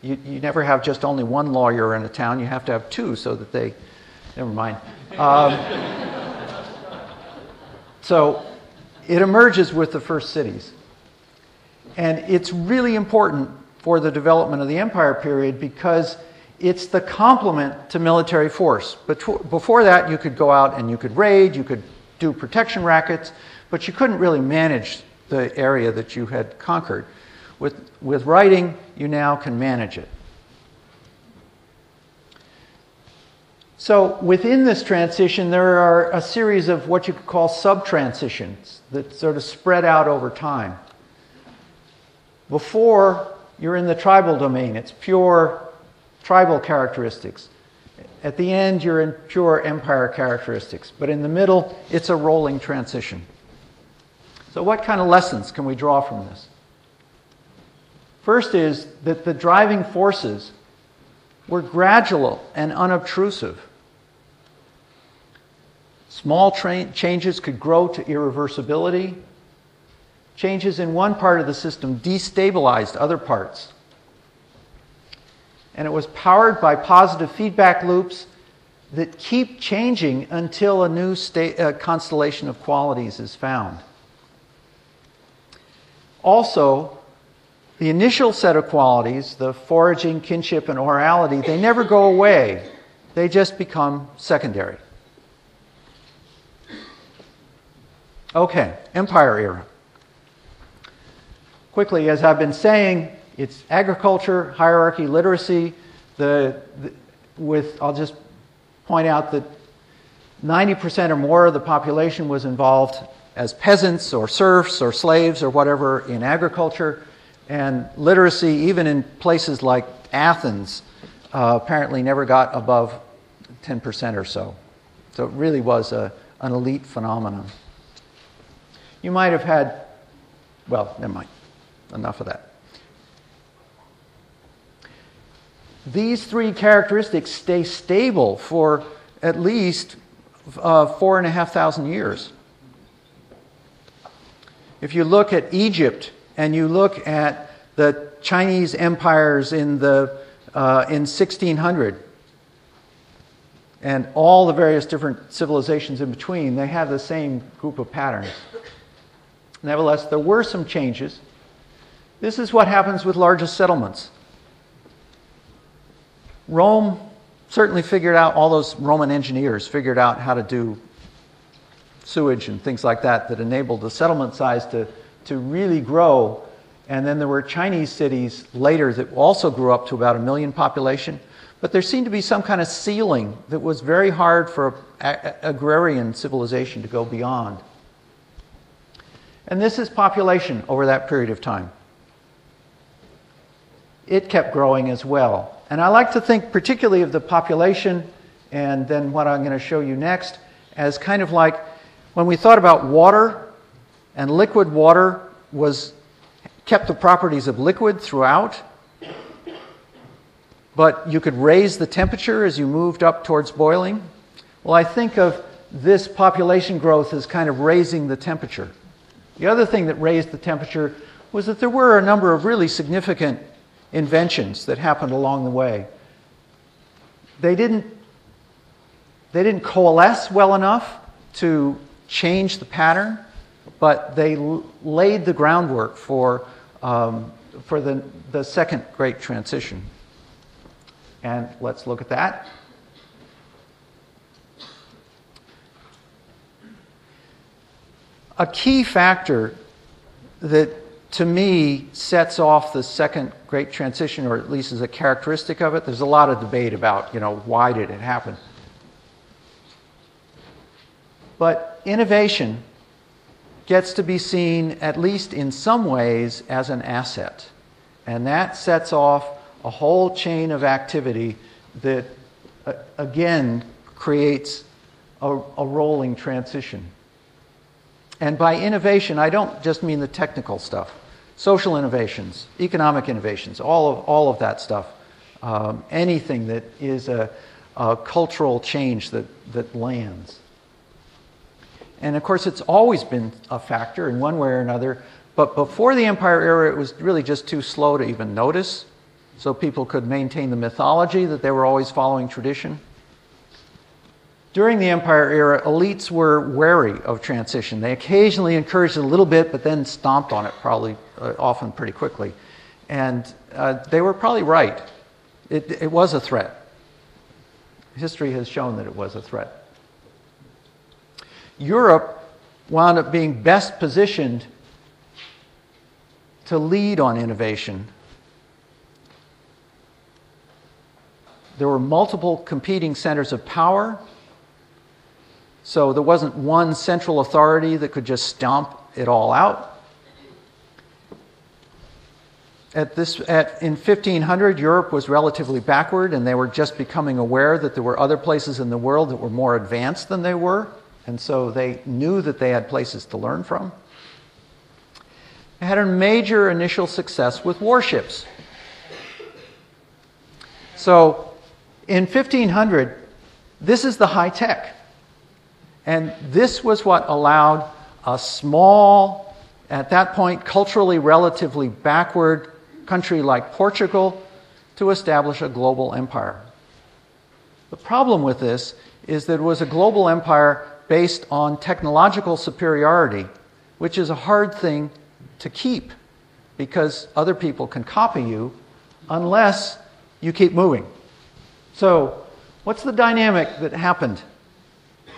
you never have just only one lawyer in a town. You have to have two so that they... Never mind. So it emerges with the first cities. And it's really important for the development of the empire period because it's the complement to military force. But before that, you could go out and you could raid, you could do protection rackets, but you couldn't really manage the area that you had conquered. With writing, you now can manage it. So within this transition, there are a series of what you could call sub-transitions that sort of spread out over time. Before, you're in the tribal domain. It's pure tribal characteristics. At the end, you're in pure empire characteristics. But in the middle, it's a rolling transition. So what kind of lessons can we draw from this? First is that the driving forces were gradual and unobtrusive. Small changes could grow to irreversibility. Changes in one part of the system destabilized other parts. And it was powered by positive feedback loops that keep changing until a new constellation of qualities is found. Also, the initial set of qualities, the foraging, kinship, and orality, they never go away. They just become secondary. Okay, empire era. Quickly, as I've been saying, it's agriculture, hierarchy, literacy. I'll just point out that 90% or more of the population was involved as peasants or serfs or slaves or whatever in agriculture. And literacy, even in places like Athens, apparently never got above 10% or so. So it really was an elite phenomenon. You might have had, well, never mind. Enough of that. These three characteristics stay stable for at least 4,500 years. If you look at Egypt and you look at the Chinese empires in 1600, and all the various different civilizations in between, they have the same group of patterns. Nevertheless, there were some changes. This is what happens with largest settlements. Rome certainly figured out, all those Roman engineers figured out how to do sewage and things like that that enabled the settlement size to really grow. And then there were Chinese cities later that also grew up to about 1 million population. But there seemed to be some kind of ceiling that was very hard for agrarian civilization to go beyond. And this is population over that period of time. It kept growing as well. And I like to think particularly of the population, and then what I'm going to show you next, as kind of like when we thought about water, and liquid water kept the properties of liquid throughout, but you could raise the temperature as you moved up towards boiling. Well, I think of this population growth as kind of raising the temperature. The other thing that raised the temperature was that there were a number of really significant inventions that happened along the way. They didn't coalesce well enough to change the pattern, but they laid the groundwork for the second great transition. And let's look at that. A key factor that, to me, sets off the second great transition, or at least is a characteristic of it, there's a lot of debate about, why did it happen? But innovation gets to be seen, at least in some ways, as an asset. And that sets off a whole chain of activity that, again, creates a rolling transition. And by innovation, I don't just mean the technical stuff. Social innovations, economic innovations, all of that stuff. Anything that is a cultural change that lands. And of course, it's always been a factor in one way or another. But before the Empire era, it was really just too slow to even notice. So people could maintain the mythology that they were always following tradition. During the Empire era, elites were wary of transition. They occasionally encouraged it a little bit, but then stomped on it often pretty quickly. And they were probably right. It was a threat. History has shown that it was a threat. Europe wound up being best positioned to lead on innovation. There were multiple competing centers of power. So there wasn't one central authority that could just stomp it all out. In 1500, Europe was relatively backward, and they were just becoming aware that there were other places in the world that were more advanced than they were, and so they knew that they had places to learn from. They had a major initial success with warships. So in 1500, this is the high tech. And this was what allowed a small, at that point, culturally relatively backward country like Portugal to establish a global empire. The problem with this is that it was a global empire based on technological superiority, which is a hard thing to keep because other people can copy you unless you keep moving. So, what's the dynamic that happened?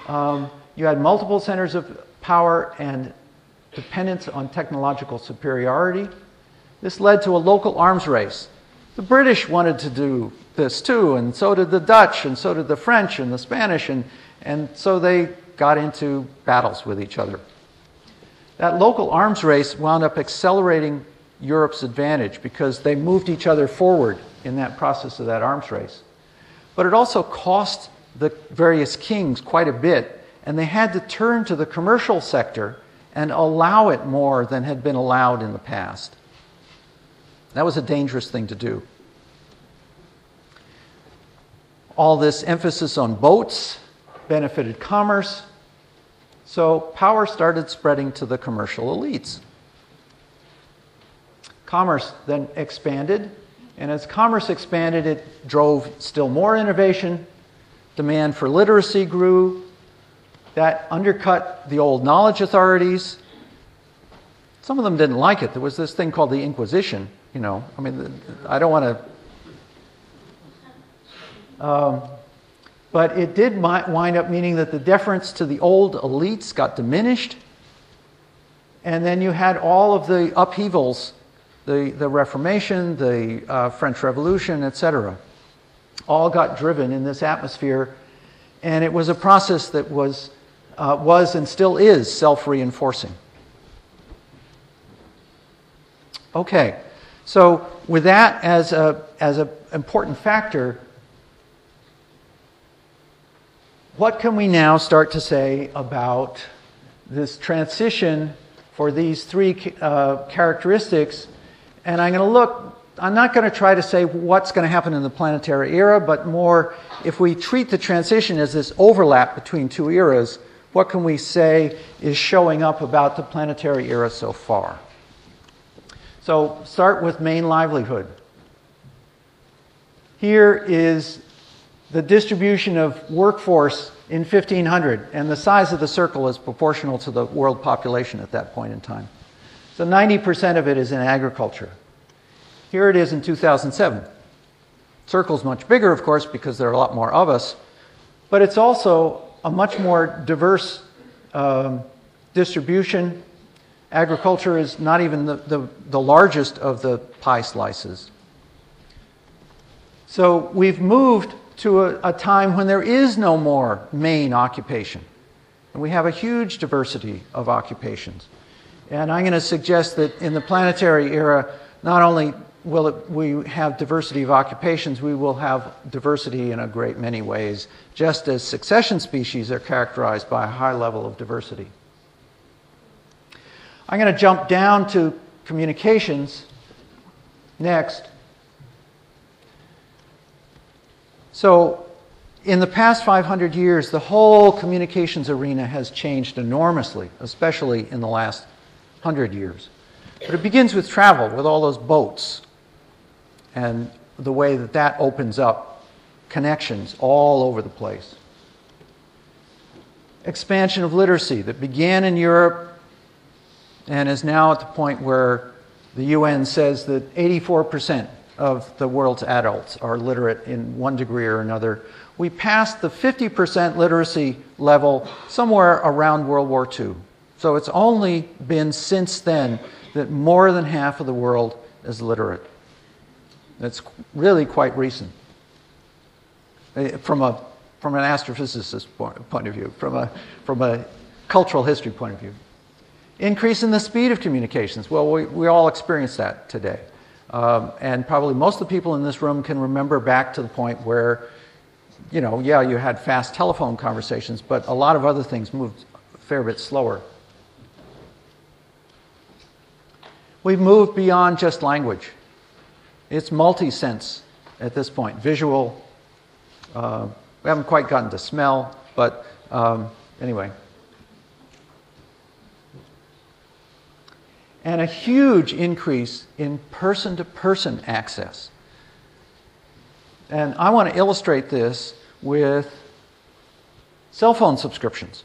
You had multiple centers of power and dependence on technological superiority. This led to a local arms race. The British wanted to do this too, and so did the Dutch, and so did the French and the Spanish, and so they got into battles with each other. That local arms race wound up accelerating Europe's advantage because they moved each other forward in that process of that arms race. But it also cost the various kings quite a bit, and they had to turn to the commercial sector and allow it more than had been allowed in the past. That was a dangerous thing to do. All this emphasis on boats benefited commerce, so power started spreading to the commercial elites. Commerce then expanded, and as commerce expanded, it drove still more innovation. Demand for literacy grew. That undercut the old knowledge authorities. Some of them didn't like it. There was this thing called the Inquisition, you know. I mean, I don't want to... but it did wind up meaning that the deference to the old elites got diminished. And then you had all of the upheavals, the Reformation, the French Revolution, etc. All got driven in this atmosphere. And it was a process that was and still is self-reinforcing. Okay, so with that as an important factor, what can we now start to say about this transition for these three characteristics? And I'm not going to try to say what's going to happen in the planetary era, but more if we treat the transition as this overlap between two eras, what can we say is showing up about the planetary era so far? So start with main livelihood. Here is the distribution of workforce in 1500, and the size of the circle is proportional to the world population at that point in time. So 90% of it is in agriculture. Here it is in 2007. Circle's much bigger, of course, because there are a lot more of us, but it's also a much more diverse distribution. Agriculture is not even the largest of the pie slices. So we've moved to a time when there is no more main occupation. And we have a huge diversity of occupations. And I'm going to suggest that in the planetary era, not only will we have diversity of occupations, we will have diversity in a great many ways, just as succession species are characterized by a high level of diversity. I'm going to jump down to communications next. So in the past 500 years, the whole communications arena has changed enormously, especially in the last 100 years. But it begins with travel, with all those boats, and the way that that opens up connections all over the place. Expansion of literacy that began in Europe and is now at the point where the UN says that 84% of the world's adults are literate in one degree or another. We passed the 50% literacy level somewhere around World War II. So it's only been since then that more than half of the world is literate. It's really quite recent from an astrophysicist point of view, from a cultural history point of view. Increase in the speed of communications. Well, we all experience that today. And probably most of the people in this room can remember back to the point where, you know, yeah, you had fast telephone conversations, but a lot of other things moved a fair bit slower. We've moved beyond just language. It's multi-sense at this point. Visual. We haven't quite gotten to smell, but anyway. And a huge increase in person-to-person access. And I want to illustrate this with cell phone subscriptions.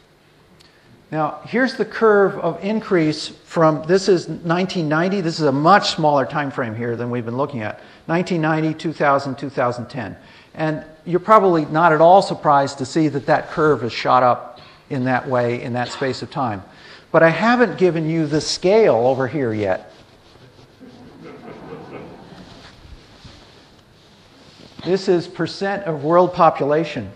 Now, here's the curve of increase from, this is 1990. This is a much smaller time frame here than we've been looking at. 1990, 2000, 2010. And you're probably not at all surprised to see that that curve has shot up in that way in that space of time. But I haven't given you the scale over here yet. This is percent of world population.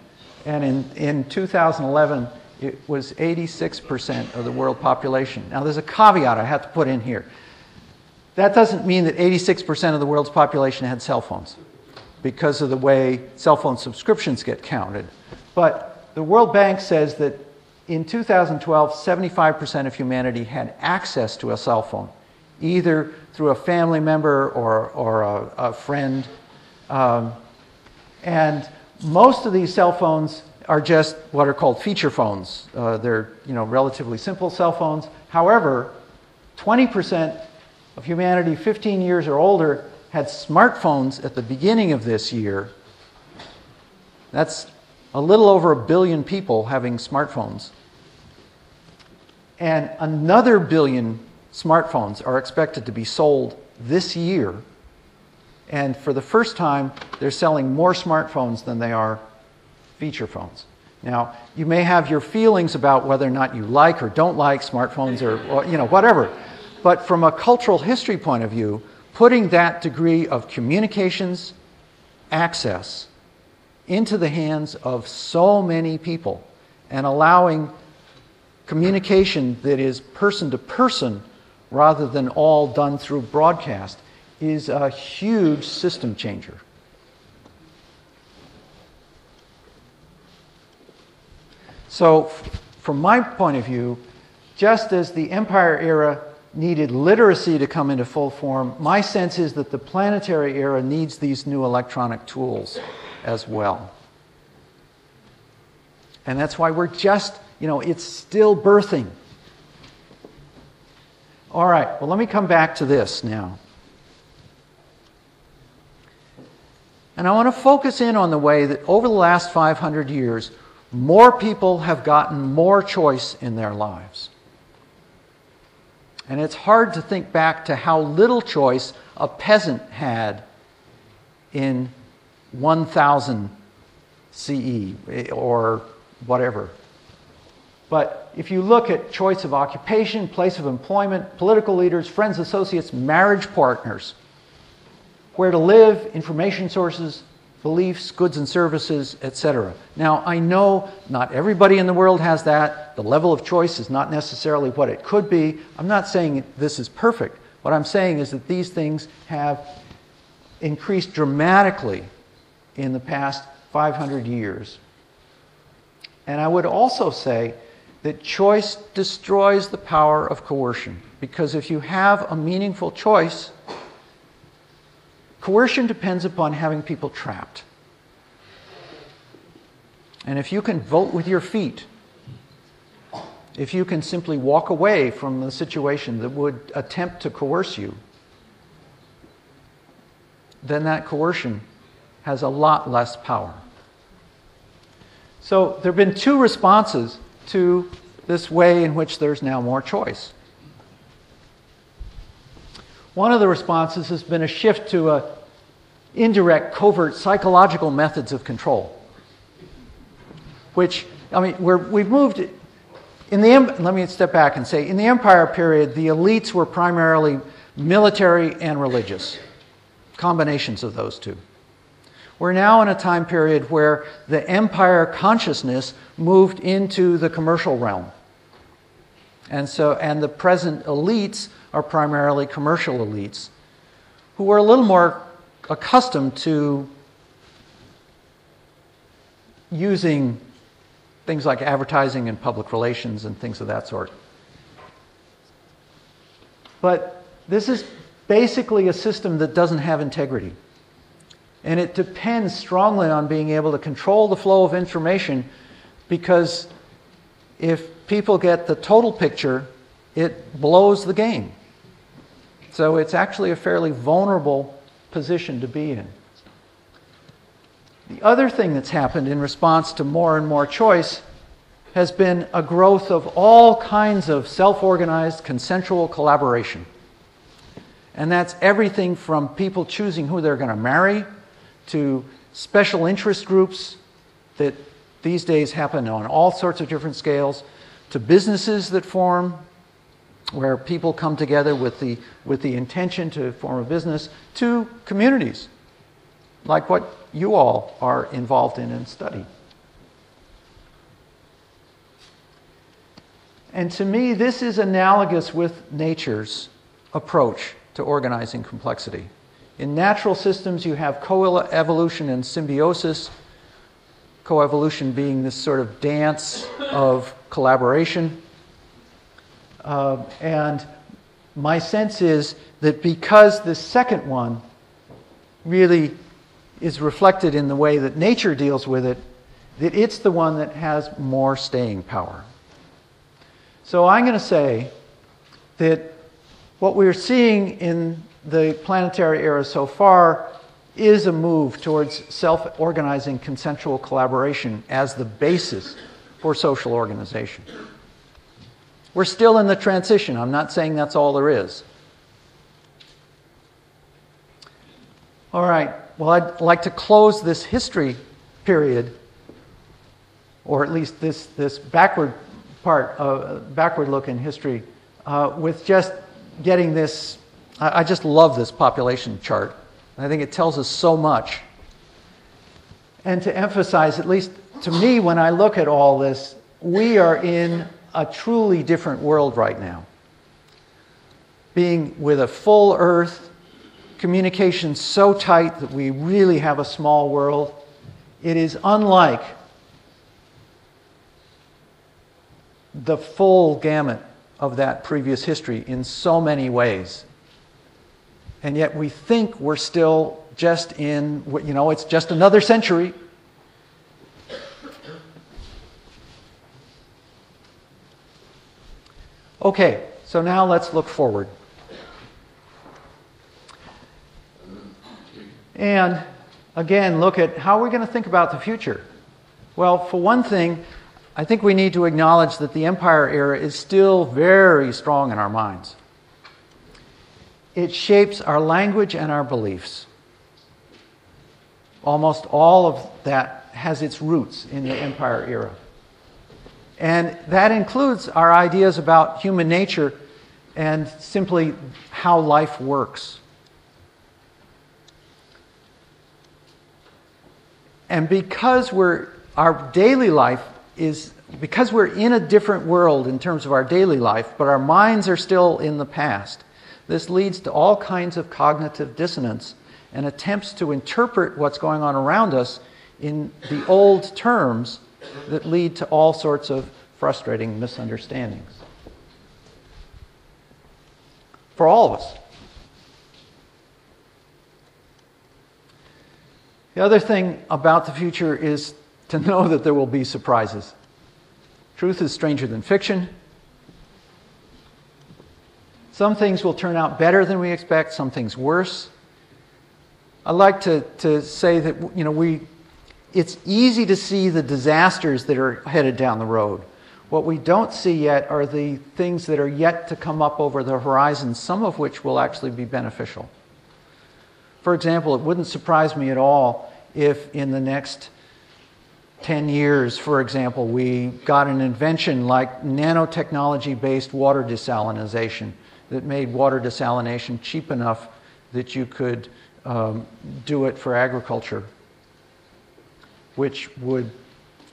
And in 2011, it was 86% of the world population. Now, there's a caveat I have to put in here. That doesn't mean that 86% of the world's population had cell phones, because of the way cell phone subscriptions get counted. But the World Bank says that in 2012, 75% of humanity had access to a cell phone, either through a family member or a friend. And most of these cell phones are just what are called feature phones. They're relatively simple cell phones. However, 20% of humanity 15 years or older had smartphones at the beginning of this year, that's a little over 1 billion people having smartphones. And another 1 billion smartphones are expected to be sold this year. And for the first time, they're selling more smartphones than they are feature phones. Now, you may have your feelings about whether or not you like or don't like smartphones or whatever. But from a cultural history point of view, putting that degree of communications access into the hands of so many people and allowing communication that is person to person rather than all done through broadcast is a huge system changer. So, from my point of view, just as the Empire era needed literacy to come into full form, my sense is that the planetary era needs these new electronic tools as well. And that's why we're just, it's still birthing. All right, well, let me come back to this now. And I want to focus in on the way that over the last 500 years, more people have gotten more choice in their lives. And it's hard to think back to how little choice a peasant had in 1000 CE or whatever. But if you look at choice of occupation, place of employment, political leaders, friends, associates, marriage partners, where to live, information sources, beliefs, goods and services, etc. Now, I know not everybody in the world has that. The level of choice is not necessarily what it could be. I'm not saying this is perfect. What I'm saying is that these things have increased dramatically in the past 500 years. And I would also say that choice destroys the power of coercion. Because if you have a meaningful choice, coercion depends upon having people trapped. And if you can vote with your feet, if you can simply walk away from the situation that would attempt to coerce you, then that coercion has a lot less power. So there have been two responses to this way in which there's now more choice. One of the responses has been a shift to indirect, covert, psychological methods of control. Which, we've moved, let me step back and say, in the Empire period, the elites were primarily military and religious, combinations of those two. We're now in a time period where the Empire consciousness moved into the commercial realm. And the present elites are primarily commercial elites who are a little more accustomed to using things like advertising and public relations and things of that sort. But this is basically a system that doesn't have integrity. And it depends strongly on being able to control the flow of information, because if people get the total picture, it blows the game. So it's actually a fairly vulnerable position to be in. The other thing that's happened in response to more and more choice has been a growth of all kinds of self-organized consensual collaboration. And that's everything from people choosing who they're going to marry, to special interest groups that these days happen on all sorts of different scales, to businesses that form where people come together with the intention to form a business, to communities like what you all are involved in and study. And to me, this is analogous with nature's approach to organizing complexity. In natural systems, you have coevolution and symbiosis, coevolution being this sort of dance of collaboration. And my sense is that because the second one really is reflected in the way that nature deals with it, that it's the one that has more staying power. So I'm going to say that What we're seeing in the planetary era so far is a move towards self-organizing consensual collaboration as the basis for social organization. We're still in the transition. I'm not saying that's all there is. All right. Well, I'd like to close this history period, or at least this backward look in history, with just getting this. I just love this population chart. I think it tells us so much. And to emphasize, at least to me, when I look at all this, we are in a truly different world right now. Being with a full Earth, communication so tight that we really have a small world, it is unlike the full gamut of that previous history in so many ways. And yet we think we're still just in, it's just another century. Okay, so now let's look forward. And again, look at how we're going to think about the future. Well, for one thing, I think we need to acknowledge that the Empire era is still very strong in our minds. It shapes our language and our beliefs. Almost all of that has its roots in the Empire era. And that includes our ideas about human nature and simply how life works. And because we're in a different world in terms of our daily life, but our minds are still in the past, this leads to all kinds of cognitive dissonance and attempts to interpret what's going on around us in the old terms that lead to all sorts of frustrating misunderstandings. For all of us. The other thing about the future is to know that there will be surprises. Truth is stranger than fiction. Some things will turn out better than we expect, some things worse. I like to say that it's easy to see the disasters that are headed down the road. What we don't see yet are the things that are yet to come up over the horizon, some of which will actually be beneficial. For example, it wouldn't surprise me at all if in the next 10 years, for example, we got an invention like nanotechnology-based water desalination that made water desalination cheap enough that you could do it for agriculture, which would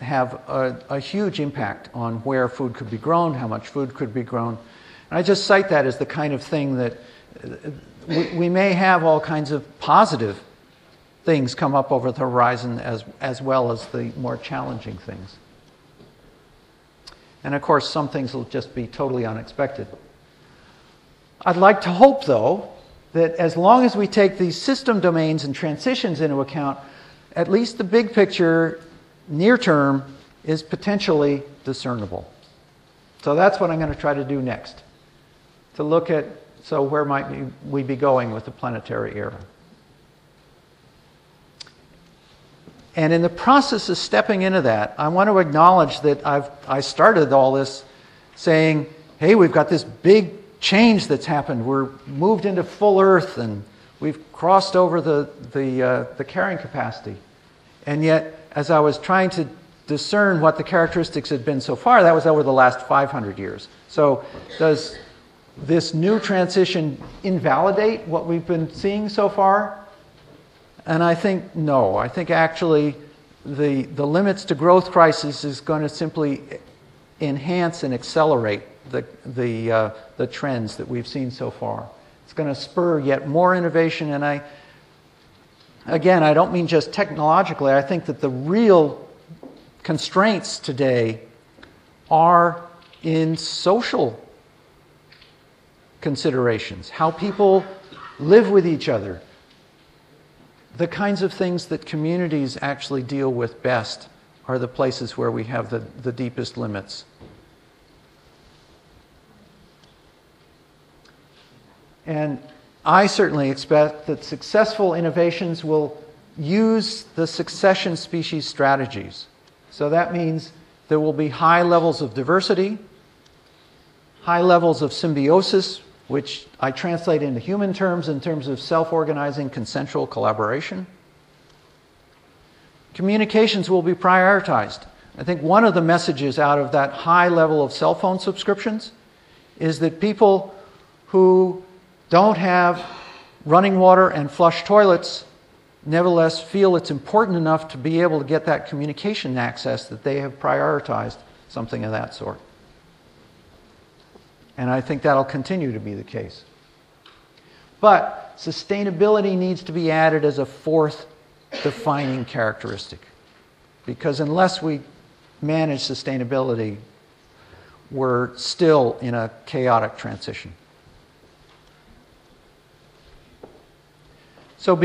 have a huge impact on where food could be grown, how much food could be grown. And I just cite that as the kind of thing that we may have all kinds of positive things come up over the horizon as well as the more challenging things. And of course, some things will just be totally unexpected. I'd like to hope, though, that as long as we take these system domains and transitions into account, at least the big picture, near term, is potentially discernible. So that's what I'm going to try to do next. To look at, so where might we be going with the planetary era? And in the process of stepping into that, I want to acknowledge that I started all this saying, hey, we've got this big change that's happened. We're moved into full Earth and we've crossed over the carrying capacity. And yet, as I was trying to discern what the characteristics had been so far, that was over the last 500 years. So does this new transition invalidate what we've been seeing so far? And I think no. I think actually the limits to growth crisis is going to simply enhance and accelerate the trends that we've seen so far. It's going to spur yet more innovation, and I don't mean just technologically. I think that the real constraints today are in social considerations, how people live with each other, the kinds of things that communities actually deal with best are the places where we have the deepest limits. And I certainly expect that successful innovations will use the succession species strategies. So that means there will be high levels of diversity, high levels of symbiosis, which I translate into human terms in terms of self-organizing consensual collaboration. Communications will be prioritized. I think one of the messages out of that high level of cell phone subscriptions is that people who don't have running water and flush toilets nevertheless feel it's important enough to be able to get that communication access that they have prioritized something of that sort. And I think that'll continue to be the case. But sustainability needs to be added as a fourth defining characteristic. Because unless we manage sustainability, we're still in a chaotic transition. So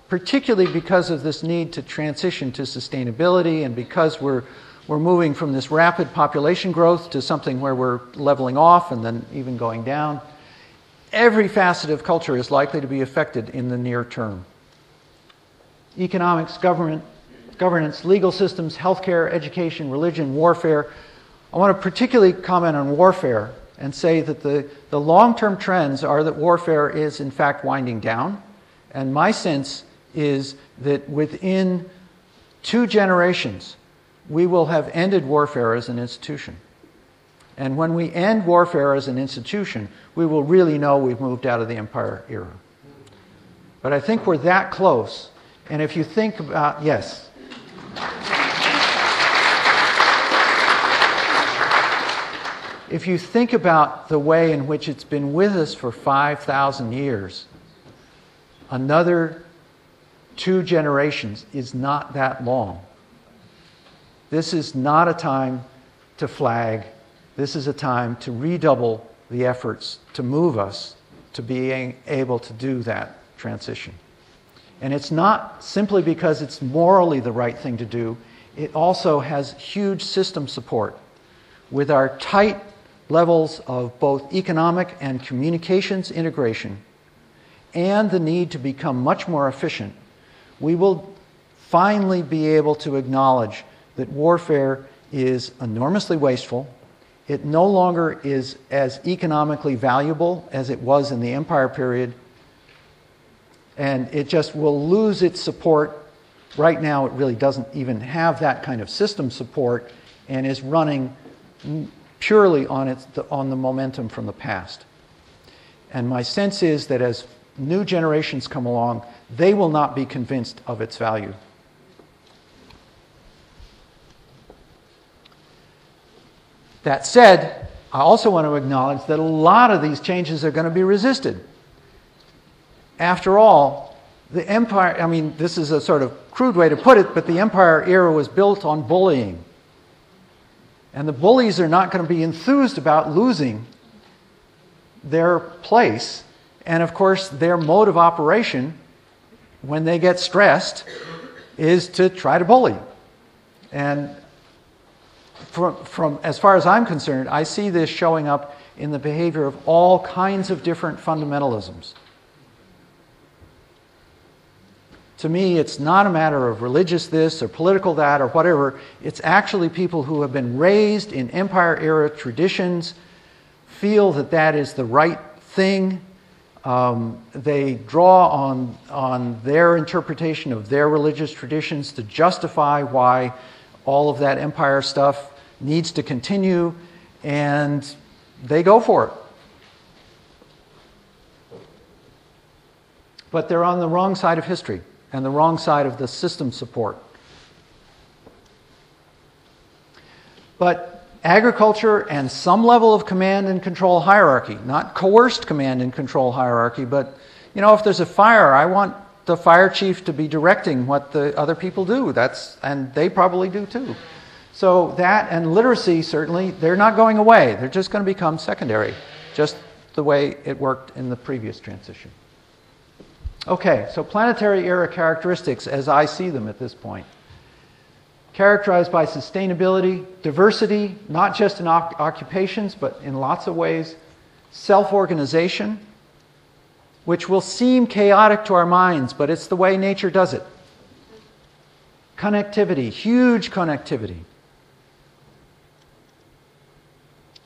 particularly because of this need to transition to sustainability, and because we're moving from this rapid population growth to something where we're leveling off and then even going down, every facet of culture is likely to be affected in the near term. Economics, governance, legal systems, healthcare, education, religion, warfare. I want to particularly comment on warfare and say that the long-term trends are that warfare is in fact winding down. And my sense is that within 2 generations, we will have ended warfare as an institution. And when we end warfare as an institution, we will really know we've moved out of the empire era. But I think we're that close. And if you think about, yes. If you think about the way in which it's been with us for 5,000 years, another 2 generations is not that long. This is not a time to flag. This is a time to redouble the efforts to move us to being able to do that transition. And it's not simply because it's morally the right thing to do. It also has huge system support. With our tight levels of both economic and communications integration and the need to become much more efficient, we will finally be able to acknowledge that warfare is enormously wasteful. It no longer is as economically valuable as it was in the empire period, and it just will lose its support. Right now, it really doesn't even have that kind of system support and is running purely on the momentum from the past. And my sense is that as new generations come along, they will not be convinced of its value. That said, I also want to acknowledge that a lot of these changes are going to be resisted. After all, the empire, I mean, this is a sort of crude way to put it, but the empire era was built on bullying. And the bullies are not going to be enthused about losing their place. And of course, their mode of operation, when they get stressed, is to try to bully. And from as far as I'm concerned, I see this showing up in the behavior of all kinds of different fundamentalisms. To me, it's not a matter of religious this or political that or whatever. It's actually people who have been raised in empire-era traditions, feel that that is the right thing. They draw on their interpretation of their religious traditions to justify why all of that empire stuff needs to continue, and they go for it. But they're on the wrong side of history and the wrong side of the system support. But agriculture and some level of command and control hierarchy, not coerced command and control hierarchy, but if there's a fire, I want the fire chief to be directing what the other people do. And they probably do too. So that and literacy, certainly, they're not going away. They're just going to become secondary, just the way it worked in the previous transition. Okay, so planetary era characteristics as I see them at this point. Characterized by sustainability, diversity, not just in occupations, but in lots of ways, self-organization, which will seem chaotic to our minds, but it's the way nature does it. Connectivity, huge connectivity.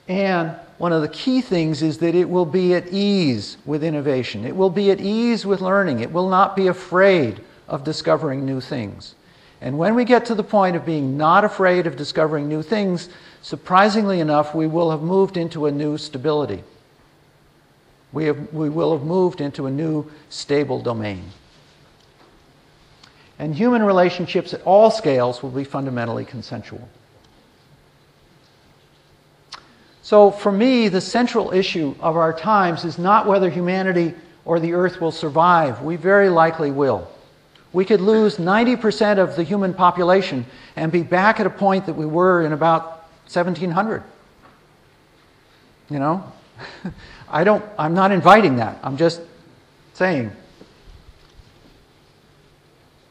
And one of the key things is that it will be at ease with innovation. It will be at ease with learning. It will not be afraid of discovering new things. And when we get to the point of being not afraid of discovering new things, surprisingly enough, we will have moved into a new stability. We will have moved into a new stable domain. And human relationships at all scales will be fundamentally consensual. So for me, the central issue of our times is not whether humanity or the earth will survive. We very likely will. We could lose 90% of the human population and be back at a point that we were in about 1700. You know? I'm not inviting that. I'm just saying.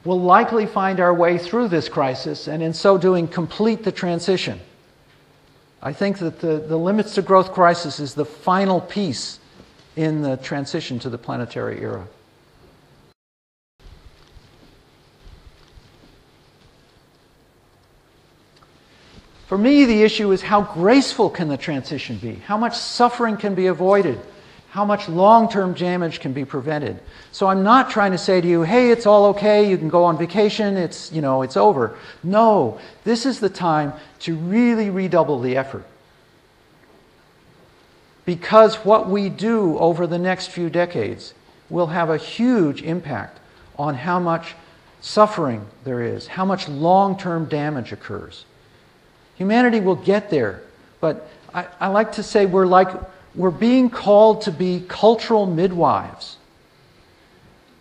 We'll likely find our way through this crisis and in so doing complete the transition. I think that the limits to growth crisis is the final piece in the transition to the planetary era. For me, the issue is how graceful can the transition be? How much suffering can be avoided? How much long-term damage can be prevented? So I'm not trying to say to you, hey, it's all okay, you can go on vacation, it's over. No, this is the time to really redouble the effort. Because what we do over the next few decades will have a huge impact on how much suffering there is, how much long-term damage occurs. Humanity will get there, but I like to say we're being called to be cultural midwives.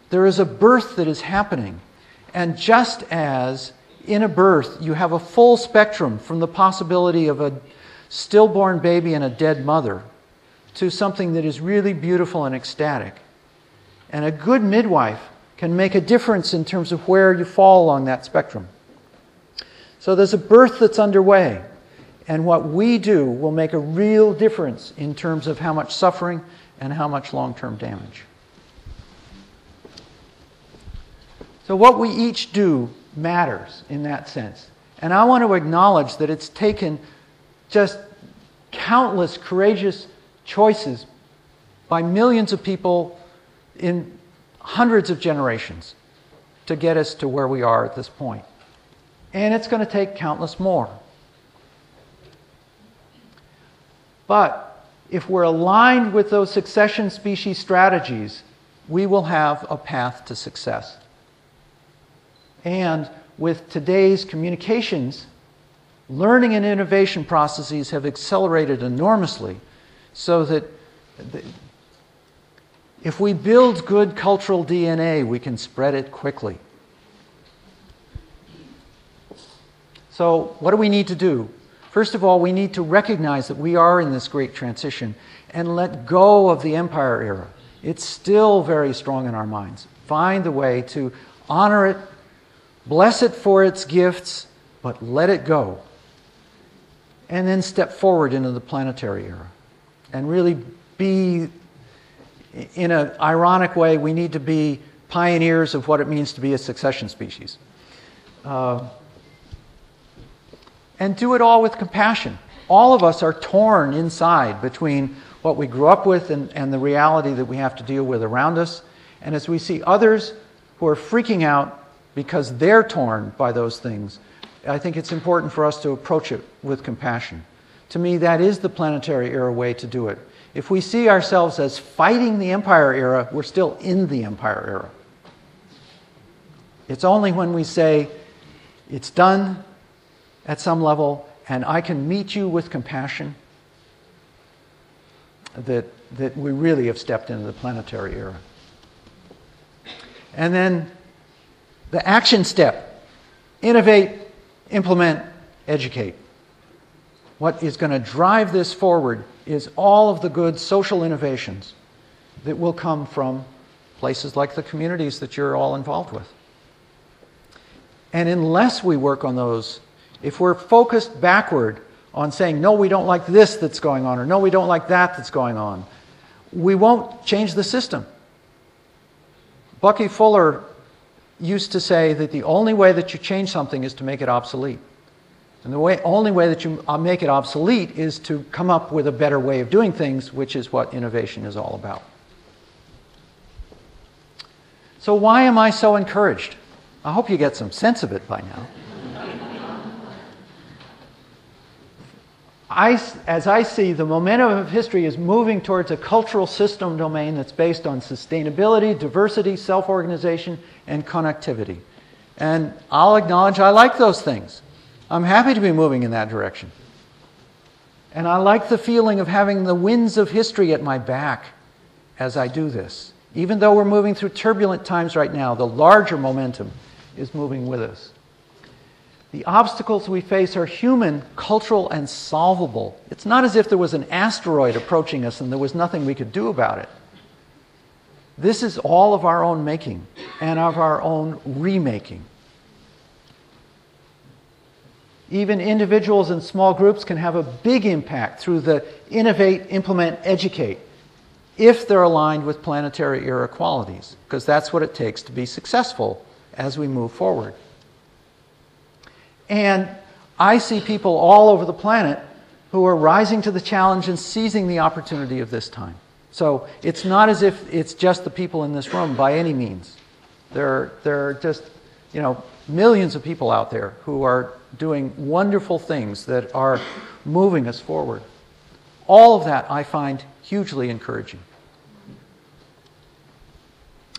There is a birth that is happening, and just as in a birth you have a full spectrum from the possibility of a stillborn baby and a dead mother to something that is really beautiful and ecstatic. And a good midwife can make a difference in terms of where you fall along that spectrum. So there's a birth that's underway, and what we do will make a real difference in terms of how much suffering and how much long-term damage. So what we each do matters in that sense. And I want to acknowledge that it's taken just countless courageous choices by millions of people in hundreds of generations to get us to where we are at this point. And it's going to take countless more. But if we're aligned with those succession species strategies, we will have a path to success. And with today's communications, learning and innovation processes have accelerated enormously, so that if we build good cultural DNA, we can spread it quickly. So what do we need to do? First of all, we need to recognize that we are in this great transition and let go of the empire era. It's still very strong in our minds. Find a way to honor it, bless it for its gifts, but let it go. And then step forward into the planetary era. And really be, in an ironic way, we need to be pioneers of what it means to be a succession species. And do it all with compassion. All of us are torn inside between what we grew up with and the reality that we have to deal with around us. And as we see others who are freaking out because they're torn by those things, I think it's important for us to approach it with compassion. To me, that is the planetary era way to do it. If we see ourselves as fighting the empire era, we're still in the empire era. It's only when we say, it's done at some level, and I can meet you with compassion, that we really have stepped into the planetary era. And then the action step: innovate, implement, educate. What is going to drive this forward is all of the good social innovations that will come from places like the communities that you're all involved with. And unless we work on those, if we're focused backward on saying, no, we don't like this that's going on, or no, we don't like that that's going on, we won't change the system. Bucky Fuller used to say that the only way that you change something is to make it obsolete. And the only way that you make it obsolete is to come up with a better way of doing things, which is what innovation is all about. So why am I so encouraged? I hope you get some sense of it by now. As I see, the momentum of history is moving towards a cultural system domain that's based on sustainability, diversity, self-organization, and connectivity. And I'll acknowledge I like those things. I'm happy to be moving in that direction. And I like the feeling of having the winds of history at my back as I do this. Even though we're moving through turbulent times right now, the larger momentum is moving with us. The obstacles we face are human, cultural, and solvable. It's not as if there was an asteroid approaching us and there was nothing we could do about it. This is all of our own making and of our own remaking. Even individuals and small groups can have a big impact through the innovate, implement, educate, if they're aligned with planetary era qualities, because that's what it takes to be successful as we move forward. And I see people all over the planet who are rising to the challenge and seizing the opportunity of this time. So it's not as if it's just the people in this room by any means. There are just, millions of people out there who are doing wonderful things that are moving us forward. All of that I find hugely encouraging.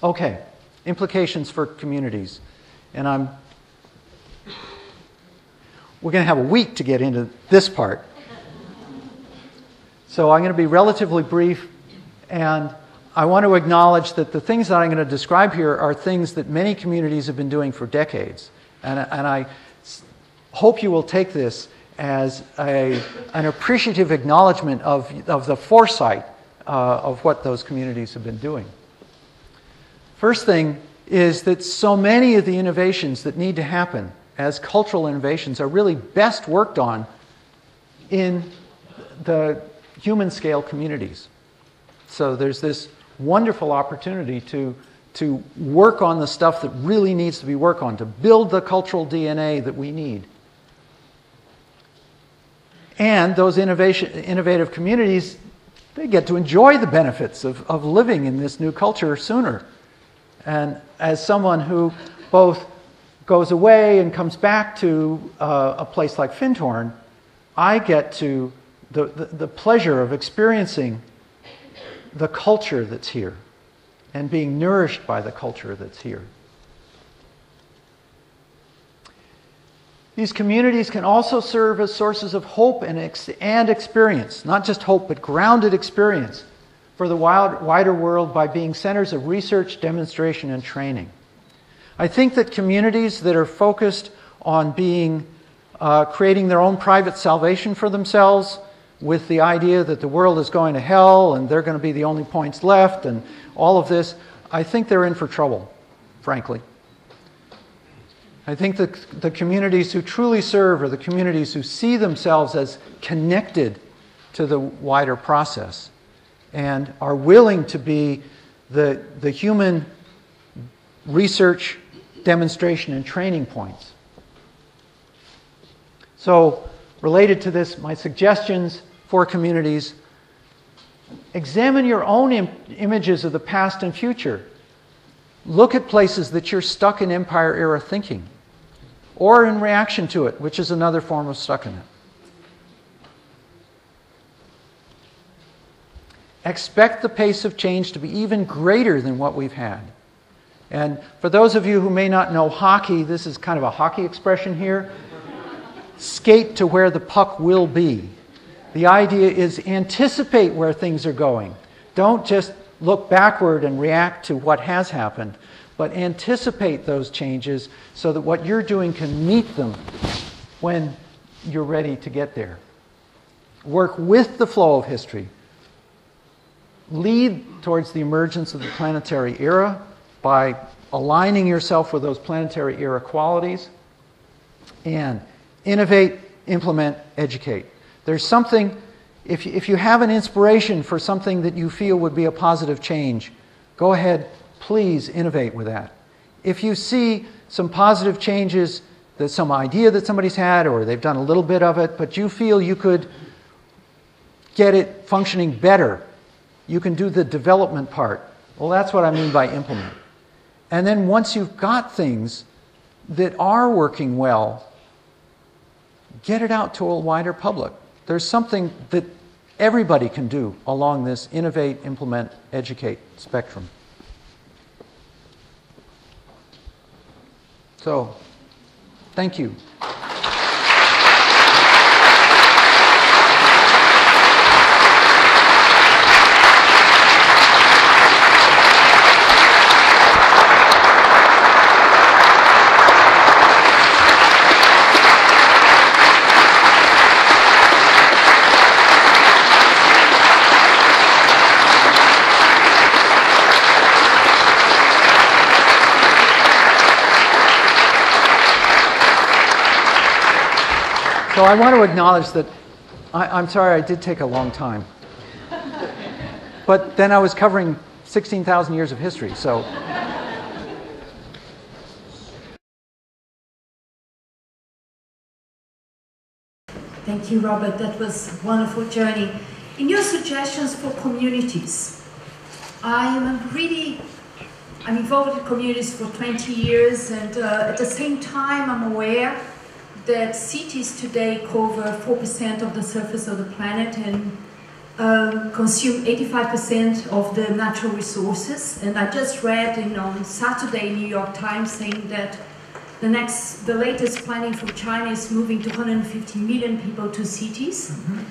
Okay, implications for communities. And we're going to have a week to get into this part. So I'm going to be relatively brief, and I want to acknowledge that the things that I'm going to describe here are things that many communities have been doing for decades. And I hope you will take this as an appreciative acknowledgement of the foresight of what those communities have been doing. First thing is that so many of the innovations that need to happen as cultural innovations are really best worked on in the human scale communities. So there's this wonderful opportunity to work on the stuff that really needs to be worked on, to build the cultural DNA that we need. And those innovative communities, they get to enjoy the benefits of living in this new culture sooner. And as someone who both goes away and comes back to a place like Findhorn, I get to the pleasure of experiencing the culture that's here and being nourished by the culture that's here. These communities can also serve as sources of hope and experience, not just hope, but grounded experience for the wider world by being centers of research, demonstration, and training. I think that communities that are focused on creating their own private salvation for themselves, with the idea that the world is going to hell and they're going to be the only points left and all of this, I think they're in for trouble, frankly. I think that the communities who truly serve are the communities who see themselves as connected to the wider process and are willing to be the human research, demonstration, and training points. So, related to this, my suggestions for communities: examine your own images of the past and future. Look at places that you're stuck in Empire-era thinking, or in reaction to it, which is another form of stuck in it. Expect the pace of change to be even greater than what we've had. And for those of you who may not know hockey, this is kind of a hockey expression here. Skate to where the puck will be. The idea is anticipate where things are going. Don't just look backward and react to what has happened, but anticipate those changes so that what you're doing can meet them when you're ready to get there. Work with the flow of history. Lead towards the emergence of the planetary era by aligning yourself with those planetary era qualities, and innovate, implement, educate. There's something, if you have an inspiration for something that you feel would be a positive change, go ahead, please innovate with that. If you see some positive changes, that some idea that somebody's had, or they've done a little bit of it, but you feel you could get it functioning better, you can do the development part. Well, that's what I mean by implement. And then once you've got things that are working well, get it out to a wider public. There's something that everybody can do along this innovate, implement, educate spectrum. So, thank you. So I want to acknowledge that I'm sorry I did take a long time. But then I was covering 16,000 years of history, so. Thank you, Robert. That was a wonderful journey. In your suggestions for communities, I'm involved in communities for 20 years, and at the same time I'm aware that cities today cover 4% of the surface of the planet and consume 85% of the natural resources. And I just read on Saturday New York Times saying that the latest planning for China is moving 250 million people to cities. Mm-hmm.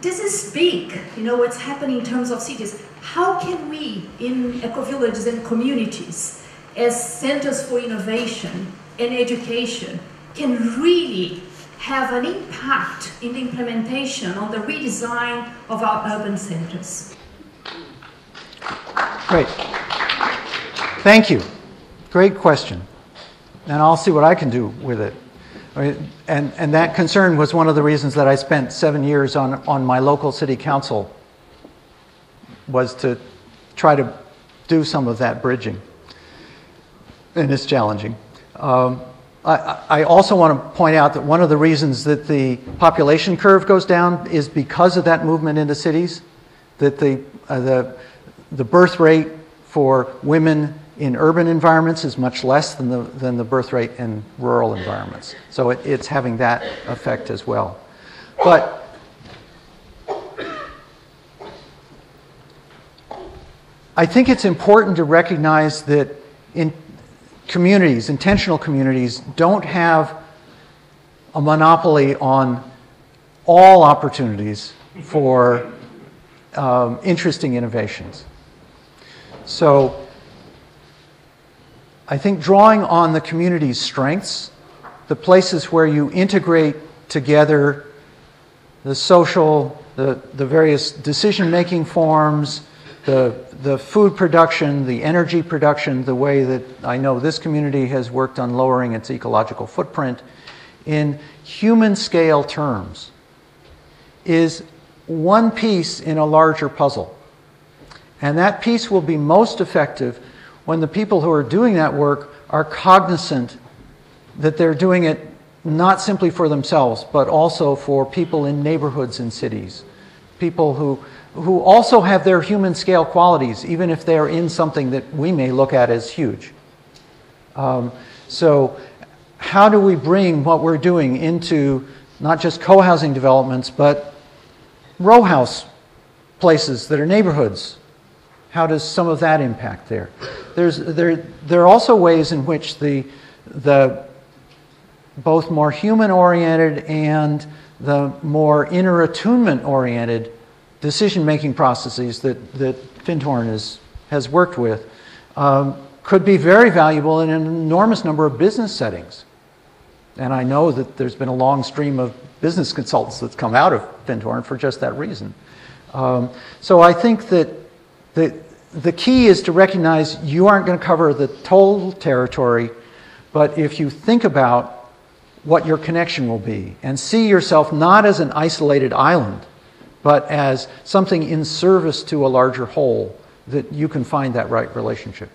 This is big, what's happening in terms of cities. How can we, in eco-villages and communities, as centers for innovation and education, can really have an impact in the implementation on the redesign of our urban centers? Great. Thank you. Great question. And I'll see what I can do with it. And that concern was one of the reasons that I spent 7 years on my local city council, was to try to do some of that bridging. And it's challenging. I also want to point out that one of the reasons that the population curve goes down is because of that movement into cities, that the birth rate for women in urban environments is much less than the birth rate in rural environments. So it's having that effect as well. But I think it's important to recognize that in communities, intentional communities, don't have a monopoly on all opportunities for interesting innovations. So I think drawing on the community's strengths, the places where you integrate together the social, the various decision-making forms, the food production, the energy production, the way that I know this community has worked on lowering its ecological footprint in human scale terms, is one piece in a larger puzzle. And that piece will be most effective when the people who are doing that work are cognizant that they're doing it not simply for themselves, but also for people in neighborhoods and cities, people who also have their human scale qualities, even if they're in something that we may look at as huge. So how do we bring what we're doing into not just co-housing developments, but row house places that are neighborhoods? How does some of that impact there? There are also ways in which the both more human-oriented and the more inner attunement-oriented decision-making processes that Findhorn has worked with could be very valuable in an enormous number of business settings. And I know that there's been a long stream of business consultants that's come out of Findhorn for just that reason. So I think that the key is to recognize you aren't going to cover the total territory, but if you think about what your connection will be and see yourself not as an isolated island, but as something in service to a larger whole, that you can find that right relationship.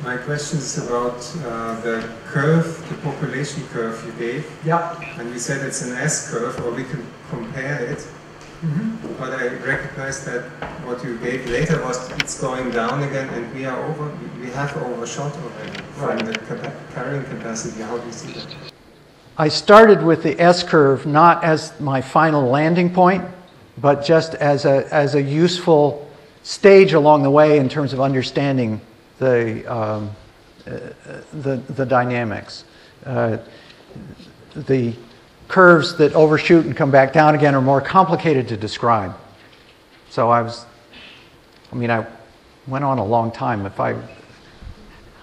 My question is about the curve, the population curve you gave. Yeah. And you said it's an S curve, or we can compare it. Mm-hmm. But I recognize that what you gave later was it's going down again, and we have overshot already from the carrying capacity. How do you see that? I started with the S curve not as my final landing point, but just as a useful stage along the way in terms of understanding the dynamics. The curves that overshoot and come back down again are more complicated to describe. So I went on a long time.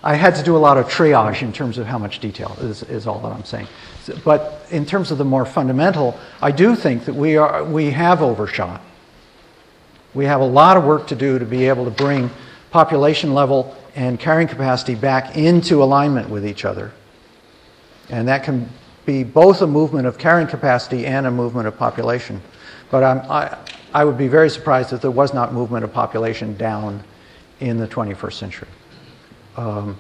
I had to do a lot of triage in terms of how much detail is all that I'm saying. But in terms of the more fundamental, I do think that we have overshot. We have a lot of work to do to be able to bring population level and carrying capacity back into alignment with each other. And that can be both a movement of carrying capacity and a movement of population. But I would be very surprised if there was not movement of population down in the 21st century. And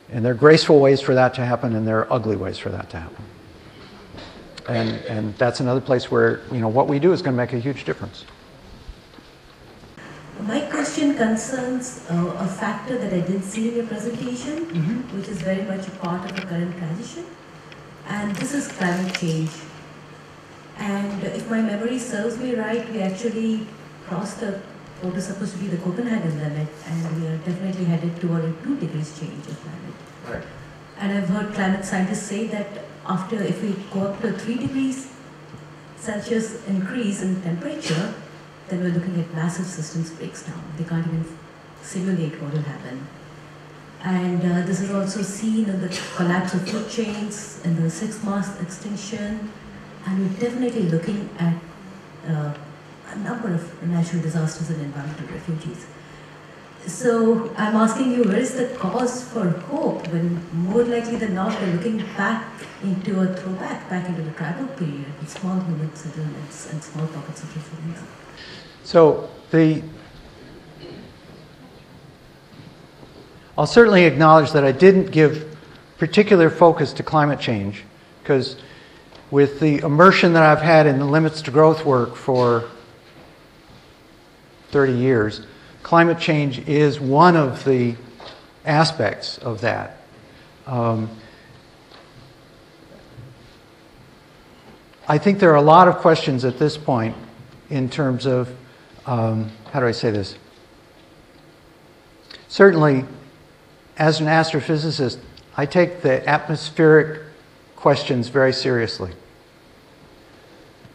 there are graceful ways for that to happen, and there are ugly ways for that to happen. And that's another place where, what we do is going to make a huge difference. My question concerns a factor that I didn't see in your presentation, which is very much a part of the current transition, and this is climate change. And if my memory serves me right, we actually crossed what is supposed to be the Copenhagen limit, and we are definitely headed toward a 2 degrees change of climate. Right. And I've heard climate scientists say that if we go up to 3 degrees Celsius increase in temperature, then we're looking at massive systems breaks down. They can't even simulate what will happen. And this is also seen in the collapse of food chains, in the 6-mass extinction, and we're definitely looking at a number of natural disasters and environmental refugees. So I'm asking you, where is the cause for hope when more likely than not we're looking back into a throwback, back into the tribal period with small human settlements and small pockets of resilience? So I'll certainly acknowledge that I didn't give particular focus to climate change, because with the immersion that I've had in the limits to growth work for 30 years, climate change is one of the aspects of that. I think there are a lot of questions at this point in terms of, how do I say this? Certainly, as an astrophysicist, I take the atmospheric questions very seriously.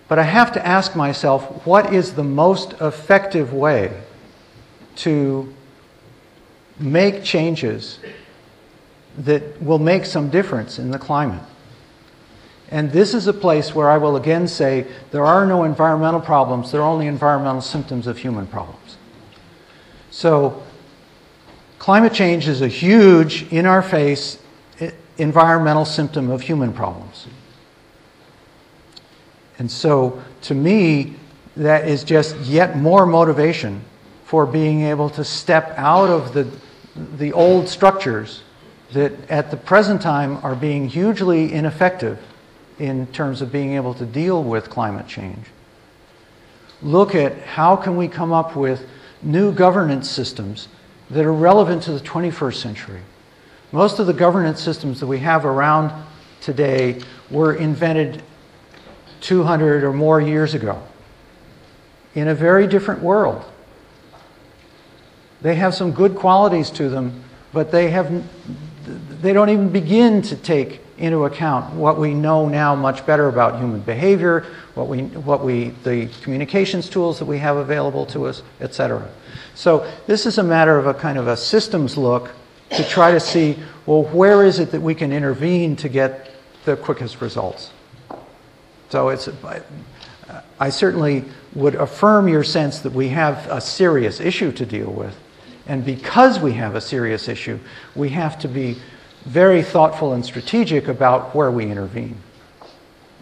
But I have to ask myself, what is the most effective way to make changes that will make some difference in the climate? And this is a place where I will again say there are no environmental problems, there are only environmental symptoms of human problems. So climate change is a huge, in-our-face environmental symptom of human problems. And so, to me, that is just yet more motivation for being able to step out of the old structures that at the present time are being hugely ineffective in terms of being able to deal with climate change. Look at how can we come up with new governance systems that are relevant to the 21st century. Most of the governance systems that we have around today were invented 200 or more years ago in a very different world. They have some good qualities to them, but they don't even begin to take into account what we know now much better about human behavior, the communications tools that we have available to us, etc. So this is a matter of a kind of a systems look to try to see, well, where is it that we can intervene to get the quickest results? So I certainly would affirm your sense that we have a serious issue to deal with. And because we have a serious issue, we have to be very thoughtful and strategic about where we intervene.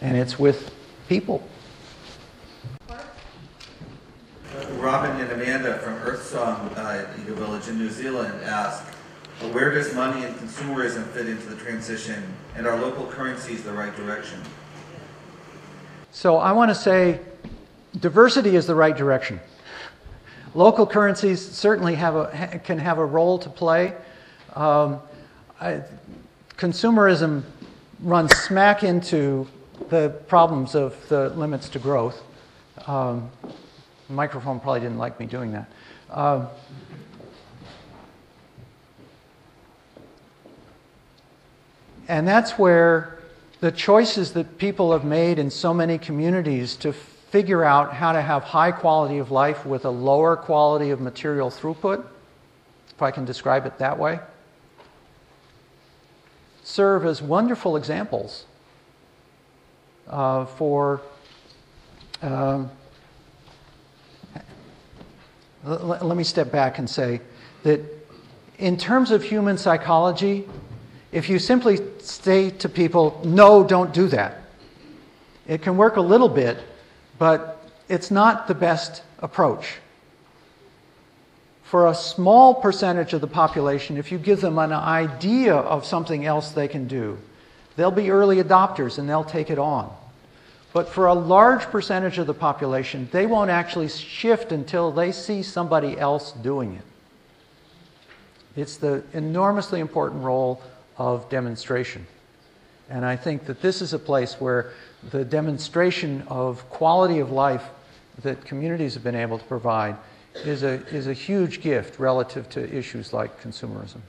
And it's with people. Birdsong Eco Village in New Zealand asked, where does money and consumerism fit into the transition, and are local currencies the right direction? So I want to say diversity is the right direction. Local currencies certainly can have a role to play. Consumerism runs smack into the problems of the limits to growth. The microphone probably didn't like me doing that. And that's where the choices that people have made in so many communities to figure out how to have high quality of life with a lower quality of material throughput, if I can describe it that way, serve as wonderful examples for let me step back and say that in terms of human psychology, if you simply say to people, no, don't do that, it can work a little bit, but it's not the best approach. For a small percentage of the population, if you give them an idea of something else they can do, they'll be early adopters and they'll take it on. But for a large percentage of the population, they won't actually shift until they see somebody else doing it. It's the enormously important role of demonstration. And I think that this is a place where the demonstration of quality of life that communities have been able to provide is a huge gift relative to issues like consumerism.